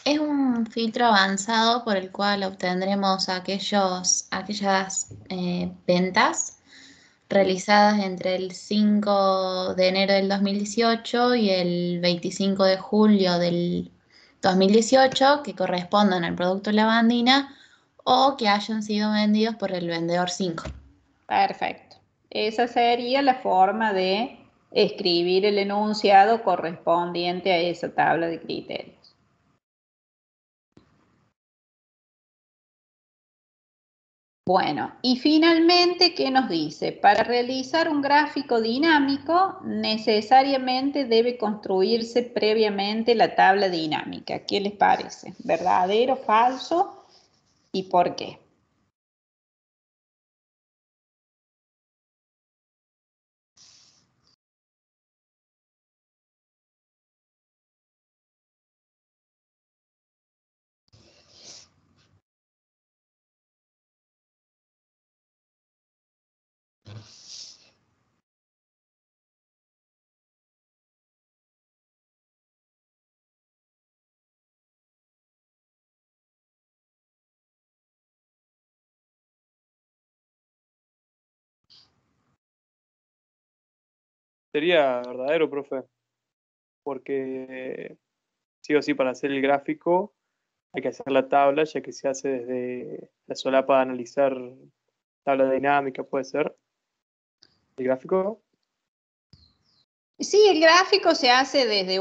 Es un filtro avanzado por el cual obtendremos aquellas ventas realizadas entre el 5 de enero del 2018 y el 25 de julio del 2018, que correspondan al producto lavandina o que hayan sido vendidos por el vendedor 5. Perfecto. Esa sería la forma de escribir el enunciado correspondiente a esa tabla de criterios. Bueno, y finalmente, ¿qué nos dice? Para realizar un gráfico dinámico, necesariamente debe construirse previamente la tabla dinámica. ¿Qué les parece? ¿Verdadero, falso? ¿Y por qué? Sería verdadero, profe, porque sí o sí para hacer el gráfico hay que hacer la tabla, ya que se hace desde la solapa de analizar tabla dinámica, puede ser. El gráfico. Sí, el gráfico se hace desde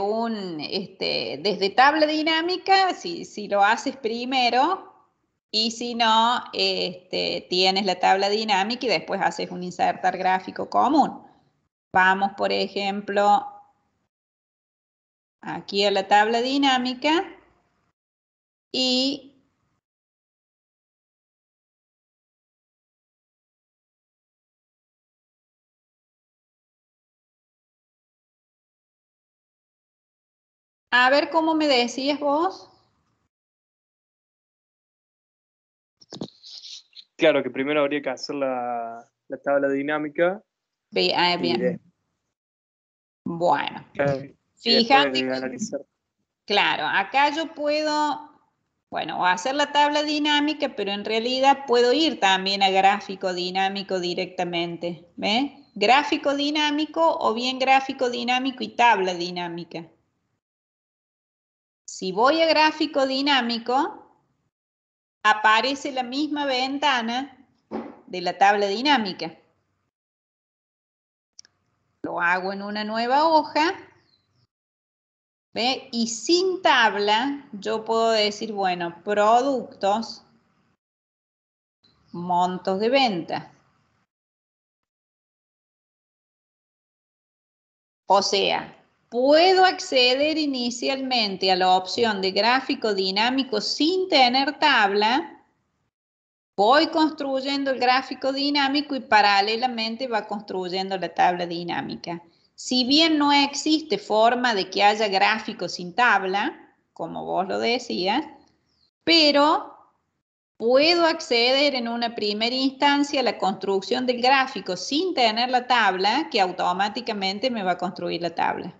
desde tabla dinámica, si lo haces primero, y si no, tienes la tabla dinámica y después haces un insertar gráfico común. Vamos, por ejemplo, aquí a la tabla dinámica y a ver cómo me decías vos. Claro que primero habría que hacer la tabla dinámica Bien. Bueno, y después fíjate que, analizar. claro, acá yo puedo, bueno, hacer la tabla dinámica, pero en realidad puedo ir también a gráfico dinámico directamente, ¿ves? Gráfico dinámico o bien gráfico dinámico y tabla dinámica. Si voy a gráfico dinámico, aparece la misma ventana de la tabla dinámica. Lo hago en una nueva hoja. ¿Ve? Y sin tabla, yo puedo decir, bueno, productos, montos de venta. O sea, puedo acceder inicialmente a la opción de gráfico dinámico sin tener tabla. Voy construyendo el gráfico dinámico y paralelamente va construyendo la tabla dinámica. Si bien no existe forma de que haya gráfico sin tabla, como vos lo decías, pero puedo acceder en una primera instancia a la construcción del gráfico sin tener la tabla, que automáticamente me va a construir la tabla.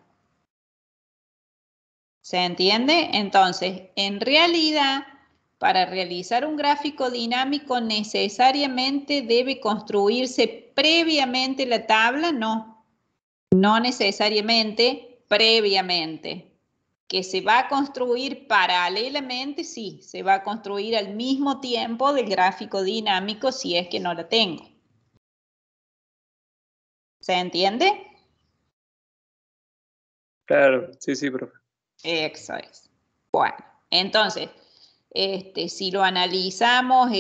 ¿Se entiende? Entonces, en realidad, para realizar un gráfico dinámico necesariamente debe construirse previamente la tabla, no necesariamente previamente. Que se va a construir paralelamente, sí, se va a construir al mismo tiempo del gráfico dinámico si es que no la tengo. ¿Se entiende? Claro, sí, profe. Eso es. Bueno, entonces, si lo analizamos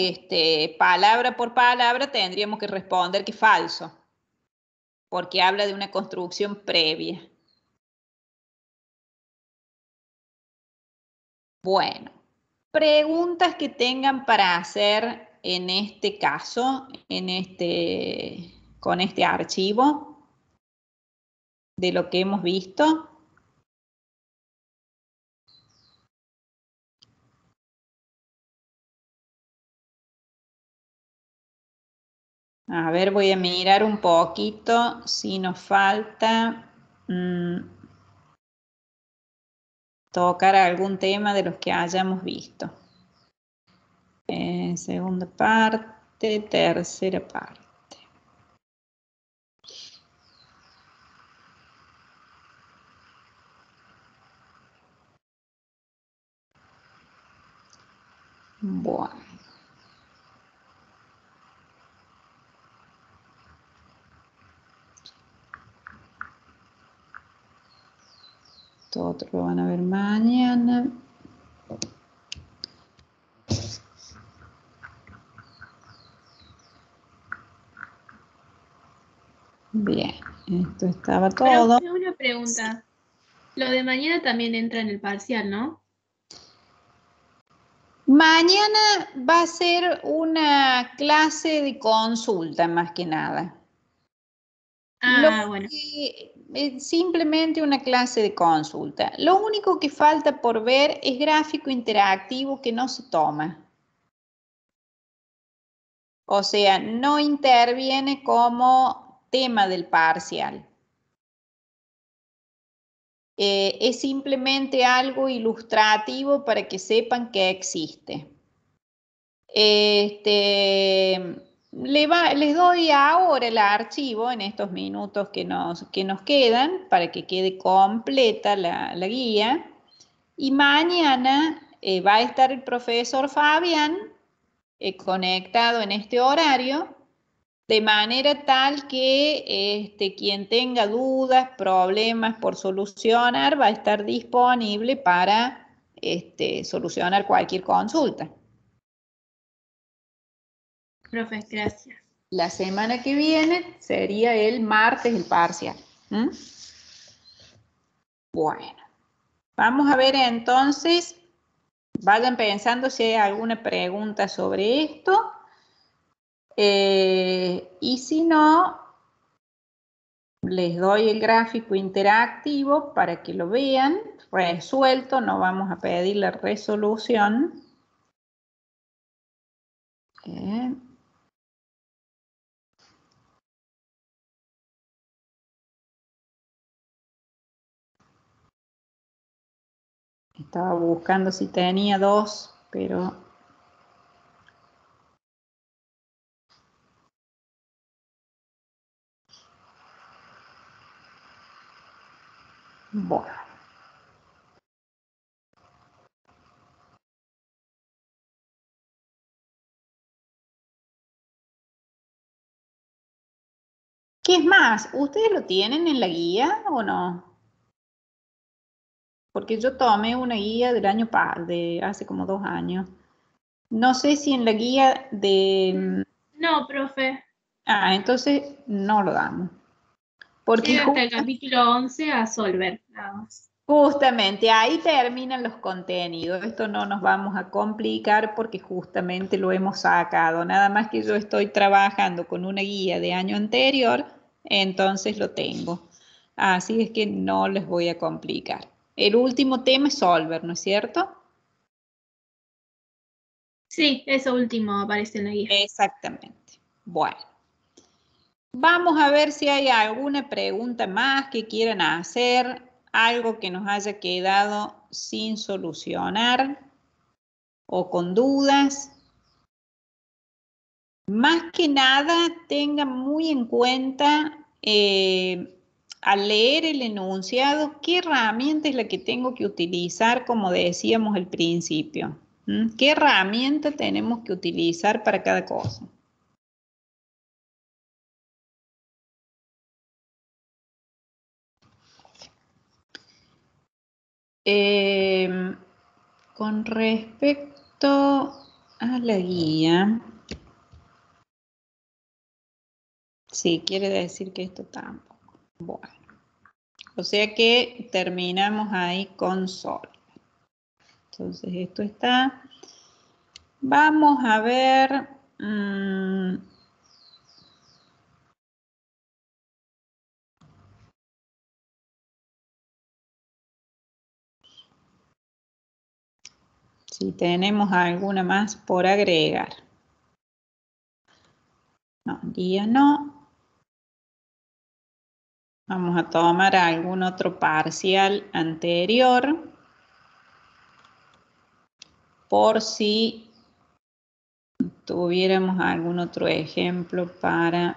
palabra por palabra, tendríamos que responder que falso, porque habla de una construcción previa. Bueno, preguntas que tengan para hacer en este caso, con este archivo de lo que hemos visto. A ver, voy a mirar un poquito si nos falta tocar algún tema de los que hayamos visto. Segunda parte, tercera parte. Bueno. Esto otro lo van a ver mañana. Bien, esto estaba todo. Pero una pregunta. Lo de mañana también entra en el parcial, ¿no? Mañana va a ser una clase de consulta más que nada. Ah, bueno. Es simplemente una clase de consulta. Lo único que falta por ver es gráfico interactivo que no se toma. O sea, no interviene como tema del parcial. Es simplemente algo ilustrativo para que sepan que existe. Les doy ahora el archivo en estos minutos que nos quedan para que quede completa la guía. Y mañana va a estar el profesor Fabián conectado en este horario, de manera tal que quien tenga dudas, problemas por solucionar, va a estar disponible para solucionar cualquier consulta. Profe, gracias. La semana que viene sería el martes el parcial. ¿Mm? Bueno, vamos a ver entonces, vayan pensando si hay alguna pregunta sobre esto. Y si no, les doy el gráfico interactivo para que lo vean resuelto. No vamos a pedir la resolución. Estaba buscando si tenía dos, pero... Bueno. ¿Qué es más? ¿Ustedes lo tienen en la guía o no? Porque yo tomé una guía del año de hace como 2 años. No sé si en la guía de... No, profe. Ah, entonces no lo damos. Porque Llega hasta el capítulo 11 a Solver, nada más. justamente ahí terminan los contenidos. Esto no nos vamos a complicar porque justamente lo hemos sacado. Nada más que yo estoy trabajando con una guía de año anterior, entonces lo tengo. Así es que no les voy a complicar. El último tema es Solver, ¿no es cierto? Sí, eso último aparece en la guía. Exactamente. Bueno. Vamos a ver si hay alguna pregunta más que quieran hacer, algo que nos haya quedado sin solucionar o con dudas. Más que nada, tengan muy en cuenta al leer el enunciado qué herramienta es la que tengo que utilizar, como decíamos al principio. ¿Mm? ¿Qué herramienta tenemos que utilizar para cada cosa? Con respecto a la guía, sí, quiere decir que esto tampoco. Bueno, o sea que terminamos ahí con sol. Entonces esto está. Vamos a ver. Si tenemos alguna más por agregar. No, guía no. Vamos a tomar algún otro parcial anterior. Por si tuviéramos algún otro ejemplo para...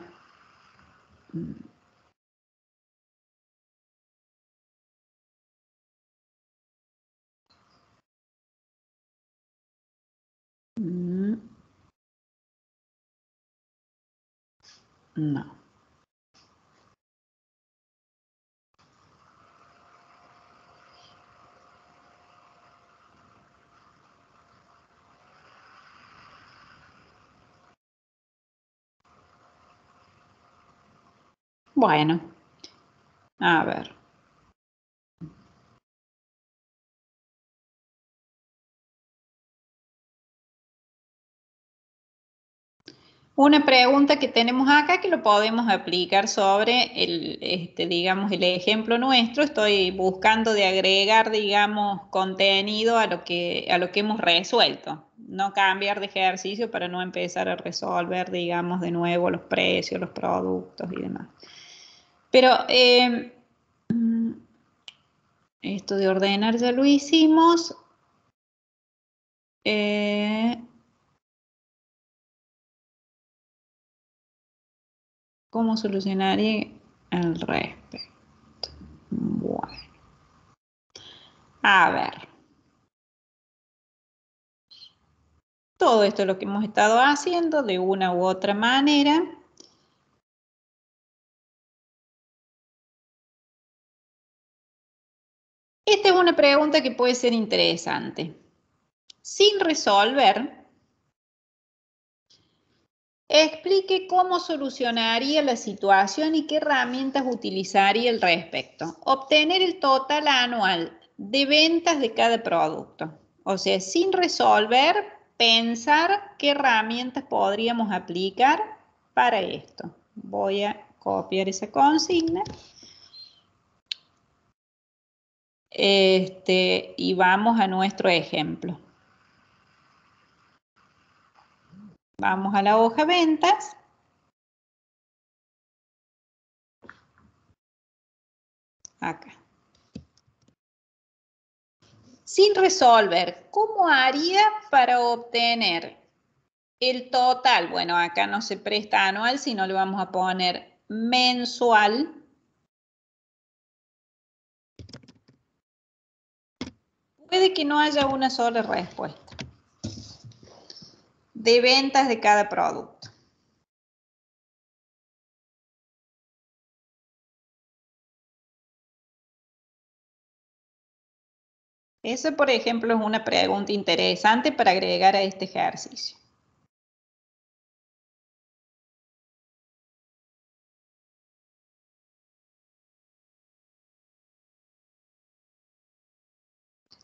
No. Bueno, a ver. Una pregunta que tenemos acá que lo podemos aplicar sobre digamos, el ejemplo nuestro. Estoy buscando de agregar, digamos, contenido a lo que hemos resuelto. No cambiar de ejercicio para no empezar a resolver, digamos, de nuevo los precios, los productos y demás. Pero esto de ordenar ya lo hicimos. ¿Cómo solucionaría al respecto? Bueno. A ver. Todo esto es lo que hemos estado haciendo de una u otra manera. Esta es una pregunta que puede ser interesante. Sin resolver, explique cómo solucionaría la situación y qué herramientas utilizaría al respecto. Obtener el total anual de ventas de cada producto. O sea, sin resolver, pensar qué herramientas podríamos aplicar para esto. Voy a copiar esa consigna. Y vamos a nuestro ejemplo. Vamos a la hoja ventas. Acá. Sin resolver, ¿cómo haría para obtener el total? Bueno, acá no se presta anual, sino le vamos a poner mensual. Puede que no haya una sola respuesta. De ventas de cada producto. Eso, por ejemplo, es una pregunta interesante para agregar a este ejercicio.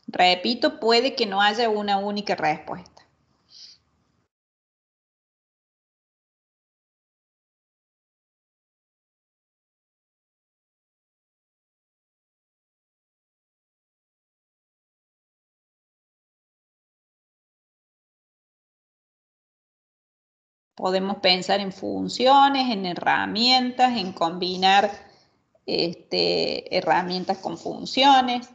Repito, puede que no haya una única respuesta. Podemos pensar en funciones, en herramientas, en combinar herramientas con funciones.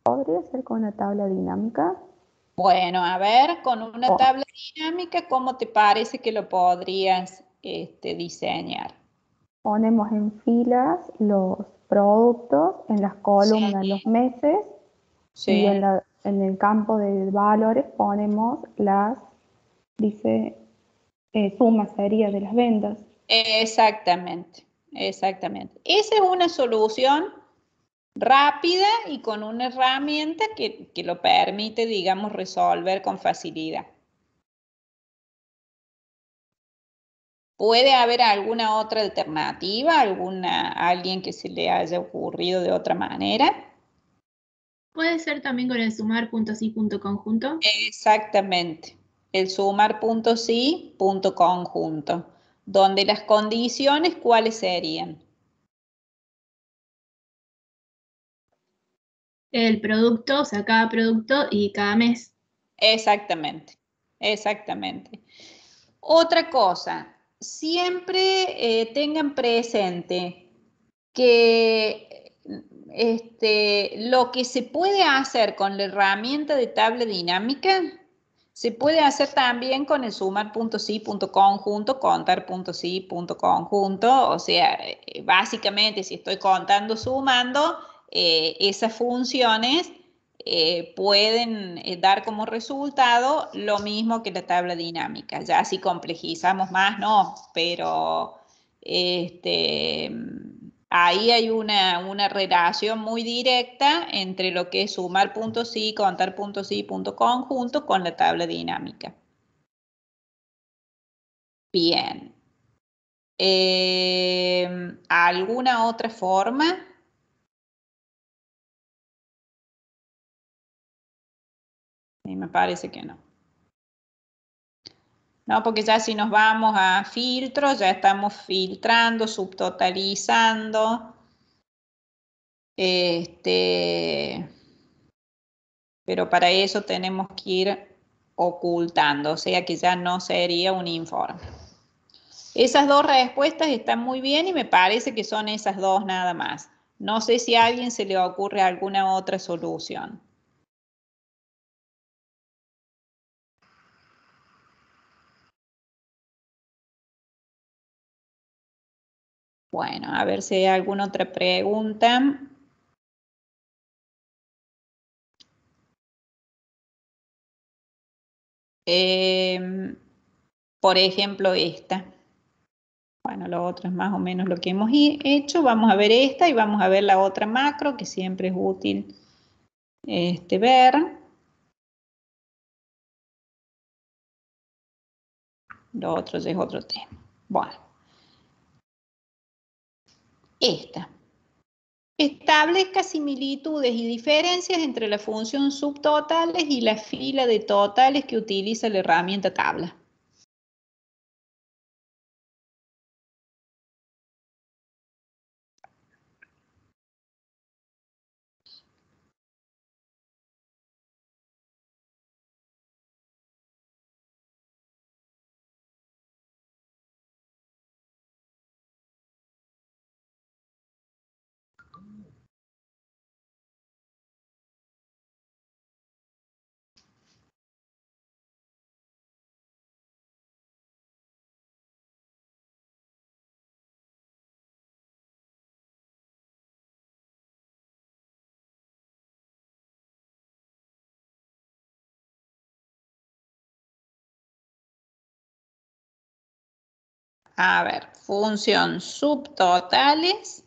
¿Podría ser con una tabla dinámica? Bueno, a ver, con una tabla dinámica, ¿cómo te parece que lo podrías diseñar? Ponemos en filas los productos, en las columnas Sí. los meses Sí. y en el campo de valores ponemos las, suma sería de las ventas. Exactamente, exactamente. Esa es una solución rápida y con una herramienta que lo permite, digamos, resolver con facilidad. ¿Puede haber alguna otra alternativa? ¿Alguien que se le haya ocurrido de otra manera? Puede ser también con el sumar punto sí punto conjunto. Exactamente. El sumar punto sí punto conjunto. Donde las condiciones, ¿cuáles serían? El producto, o sea, cada producto y cada mes. Exactamente, exactamente. Otra cosa, siempre tengan presente que lo que se puede hacer con la herramienta de tabla dinámica, se puede hacer también con el sumar punto sí punto conjunto, contar punto sí punto conjunto. O sea, básicamente si estoy contando, sumando, esas funciones pueden dar como resultado lo mismo que la tabla dinámica. Ya si complejizamos más, no, pero ahí hay una relación muy directa entre lo que es sumar puntos y contar puntos y punto conjunto con la tabla dinámica. Bien. ¿Alguna otra forma? Sí, me parece que no. No, porque ya si nos vamos a filtros, ya estamos filtrando, subtotalizando. Pero para eso tenemos que ir ocultando, o sea que ya no sería un informe. Esas dos respuestas están muy bien y me parece que son esas dos nada más. No sé si a alguien se le ocurre alguna otra solución. Bueno, a ver si hay alguna otra pregunta. Por ejemplo, esta. Bueno, lo otro es más o menos lo que hemos hecho. Vamos a ver esta y vamos a ver la otra macro, que siempre es útil ver. Lo otro ya es otro tema. Bueno. Esta. Establezca similitudes y diferencias entre la función subtotales y la fila de totales que utiliza la herramienta tabla. A ver, función subtotales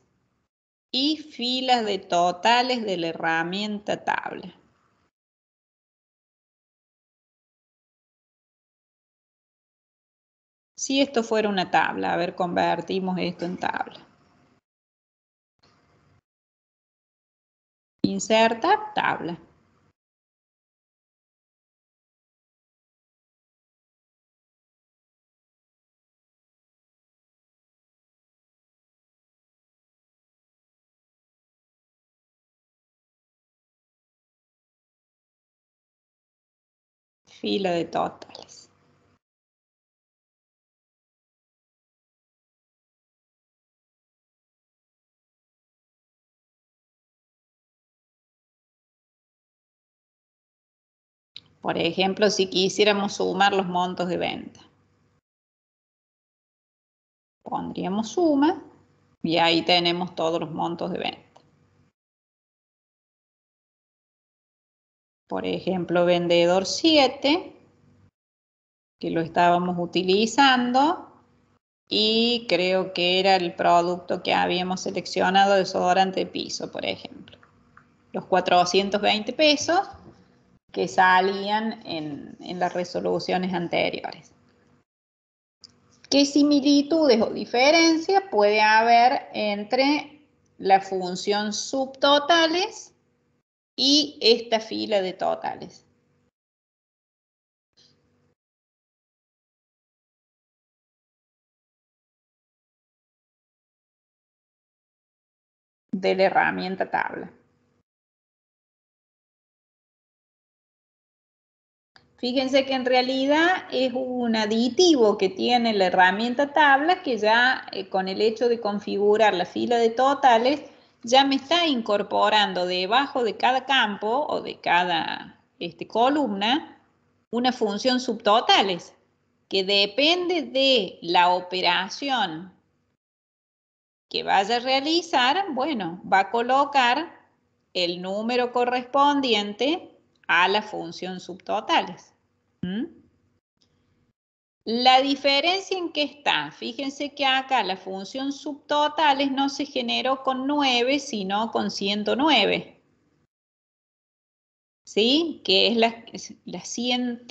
y filas de totales de la herramienta tabla. Si esto fuera una tabla, a ver, convertimos esto en tabla. Inserta, tabla. Fila de totales. Por ejemplo, si quisiéramos sumar los montos de venta. Pondríamos suma y ahí tenemos todos los montos de venta. Por ejemplo, vendedor 7, que lo estábamos utilizando, y creo que era el producto que habíamos seleccionado, desodorante de piso, por ejemplo. Los 420 pesos que salían en las resoluciones anteriores. ¿Qué similitudes o diferencias puede haber entre la función subtotales y esta fila de totales? De la herramienta tabla. Fíjense que en realidad es un aditivo que tiene la herramienta tabla que ya con el hecho de configurar la fila de totales ya me está incorporando debajo de cada campo o de cada columna una función subtotales que depende de la operación que vaya a realizar, bueno, va a colocar el número correspondiente a la función subtotales. La diferencia en qué está, fíjense que acá la función subtotales no se generó con 9, sino con 109. ¿Sí? Que es la 100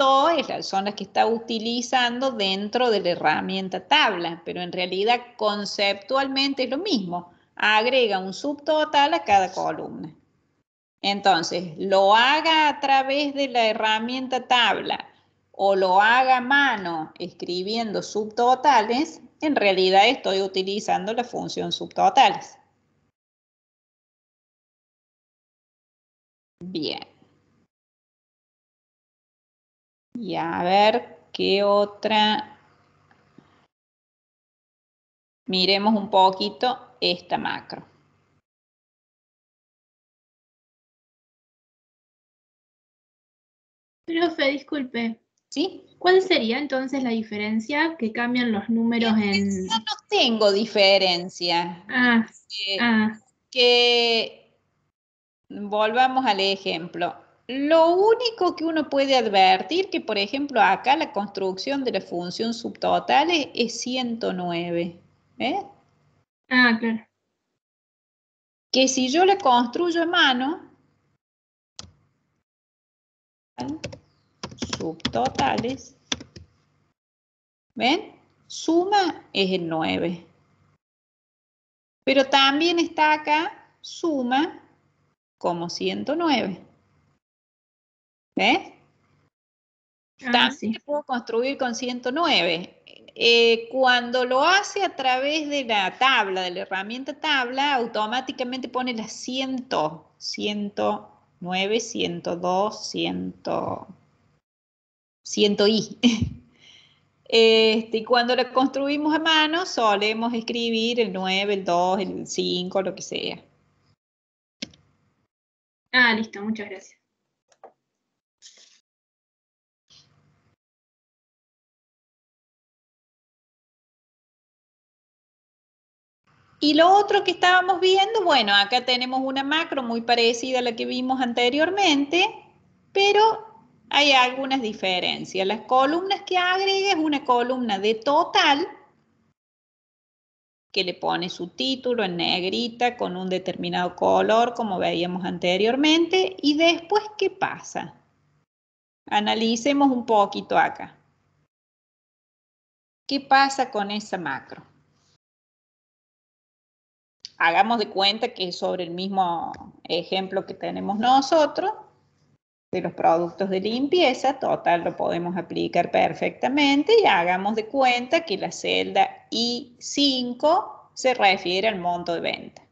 son las que está utilizando dentro de la herramienta tabla, pero en realidad conceptualmente es lo mismo. Agrega un subtotal a cada columna. Entonces, lo haga a través de la herramienta tabla o lo haga a mano escribiendo subtotales, en realidad estoy utilizando la función subtotales. Bien. Y a ver qué otra. Miremos un poquito esta macro. Profe, disculpe. ¿Sí? ¿Cuál sería entonces la diferencia que cambian los números en...? No tengo diferencia. Ah, Que volvamos al ejemplo. Lo único que uno puede advertir que, por ejemplo, acá la construcción de la función subtotales es 109. claro. Que si yo la construyo a mano, subtotales, ¿ven? Suma es el 9. Pero también está acá suma como 109. ¿Ves? También Sí. puedo construir con 109. Cuando lo hace a través de la tabla, de la herramienta tabla, automáticamente pone las 100, 109, 102, 100 y. Y cuando la construimos a mano, solemos escribir el 9, el 2, el 5, lo que sea. Listo, muchas gracias. Y lo otro que estábamos viendo, bueno, acá tenemos una macro muy parecida a la que vimos anteriormente, pero hay algunas diferencias. Las columnas que agrega es una columna de total, que le pone su título en negrita con un determinado color, como veíamos anteriormente. Y después, ¿qué pasa? Analicemos un poquito acá. ¿Qué pasa con esa macro? Hagamos de cuenta que es sobre el mismo ejemplo que tenemos nosotros, de los productos de limpieza, total lo podemos aplicar perfectamente, y hagamos de cuenta que la celda I5 se refiere al monto de venta.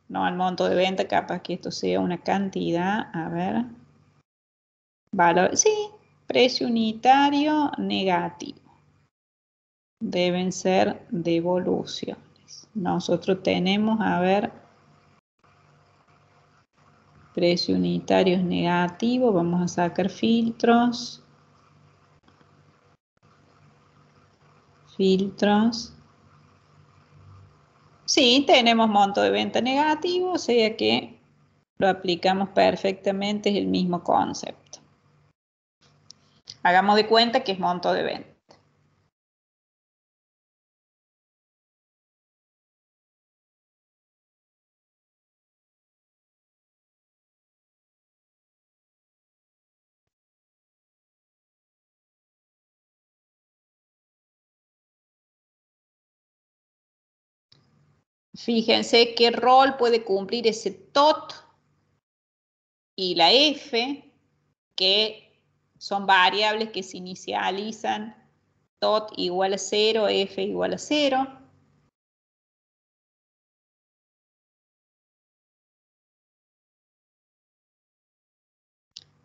No al monto de venta, capaz que esto sea una cantidad, a ver, valor, sí, precio unitario negativo. Deben ser devoluciones. Nosotros tenemos, a ver, precio unitario es negativo, vamos a sacar filtros. Filtros. Sí, tenemos monto de venta negativo, o sea que lo aplicamos perfectamente, es el mismo concepto. Hagamos de cuenta que es monto de venta. Fíjense qué rol puede cumplir ese TOT y la F, que son variables que se inicializan, TOT igual a 0, F igual a 0.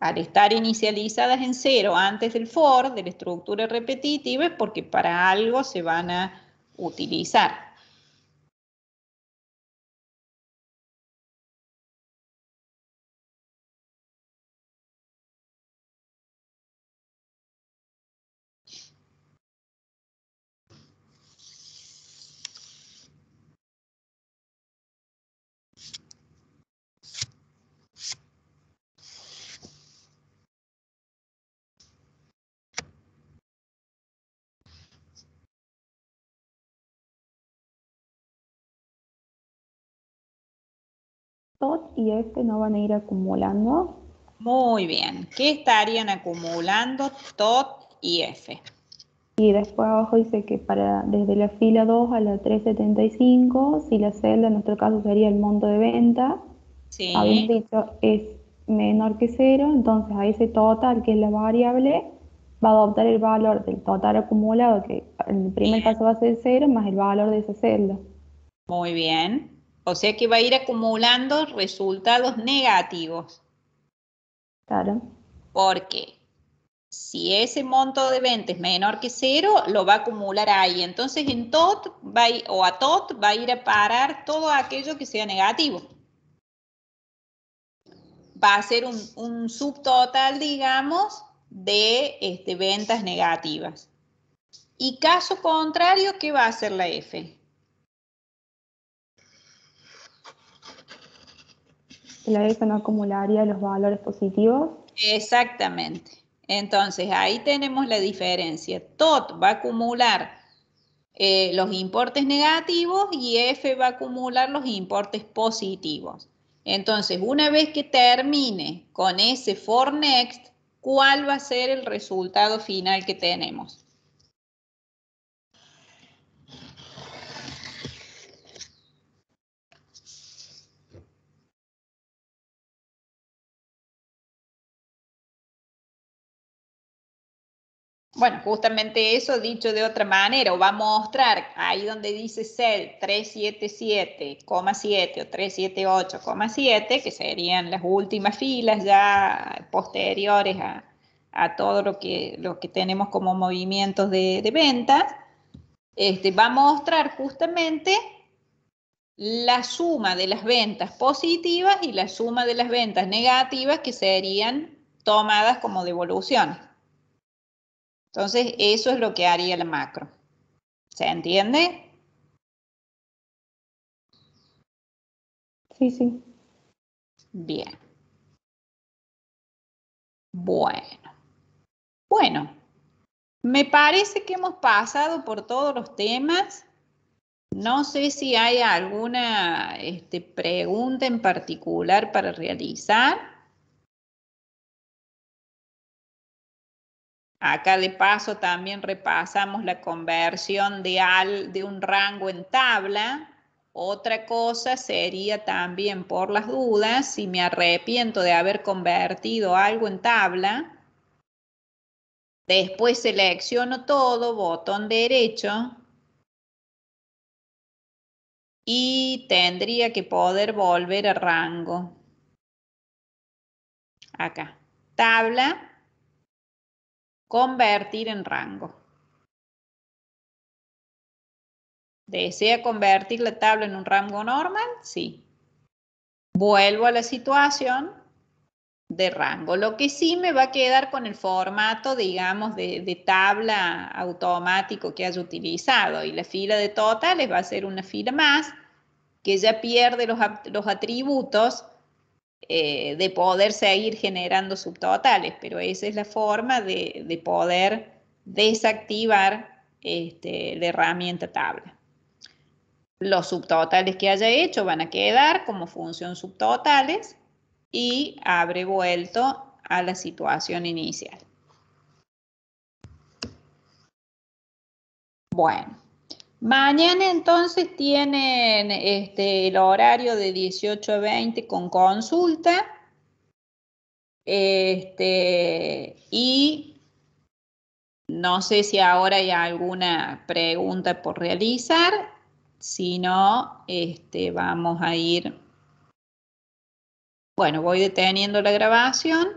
Al estar inicializadas en 0 antes del for, de la estructura repetitiva, es porque para algo se van a utilizar. TOT y F no van a ir acumulando. Muy bien. ¿Qué estarían acumulando TOT y F? Y después abajo dice que desde la fila 2 a la 375, si la celda en nuestro caso sería el monto de venta, habíamos Sí, dicho es menor que 0, entonces a ese total, que es la variable, va a adoptar el valor del total acumulado, que en el primer bien, caso va a ser 0, más el valor de esa celda. muy bien. O sea que va a ir acumulando resultados negativos. Claro. Porque si ese monto de venta es menor que 0, lo va a acumular ahí. Entonces en TOT o a TOT va a ir a parar todo aquello que sea negativo. Va a ser un subtotal, digamos, de ventas negativas. Y caso contrario, ¿qué va a hacer la F? La F no acumularía los valores positivos. Exactamente. Entonces ahí tenemos la diferencia. TOT va a acumular los importes negativos y F va a acumular los importes positivos. Entonces, una vez que termine con ese for next, ¿cuál va a ser el resultado final que tenemos? Bueno, justamente eso dicho de otra manera, o va a mostrar ahí donde dice cell 377,7 o 378,7, que serían las últimas filas ya posteriores a todo lo que tenemos como movimientos de ventas, va a mostrar justamente la suma de las ventas positivas y la suma de las ventas negativas que serían tomadas como devolución. Entonces, eso es lo que haría la macro. ¿Se entiende? Sí, sí. Bien. Bueno, me parece que hemos pasado por todos los temas. No sé si hay alguna pregunta en particular para realizar. Acá de paso también repasamos la conversión de un rango en tabla. Otra cosa sería también, por las dudas, si me arrepiento de haber convertido algo en tabla, después selecciono todo, botón derecho, y tendría que poder volver a rango. Acá, tabla, convertir en rango. ¿Desea convertir la tabla en un rango normal? Sí. Vuelvo a la situación de rango. Lo que sí me va a quedar con el formato, digamos, de tabla automático que haya utilizado. Y la fila de totales va a ser una fila más que ya pierde los atributos de poder seguir generando subtotales. Pero esa es la forma de poder desactivar la herramienta tabla. Los subtotales que haya hecho van a quedar como función subtotales y habré vuelto a la situación inicial. Bueno, mañana entonces tienen el horario de 18 a 20 con consulta. Y no sé si ahora hay alguna pregunta por realizar. Si no, vamos a ir. Bueno, voy deteniendo la grabación.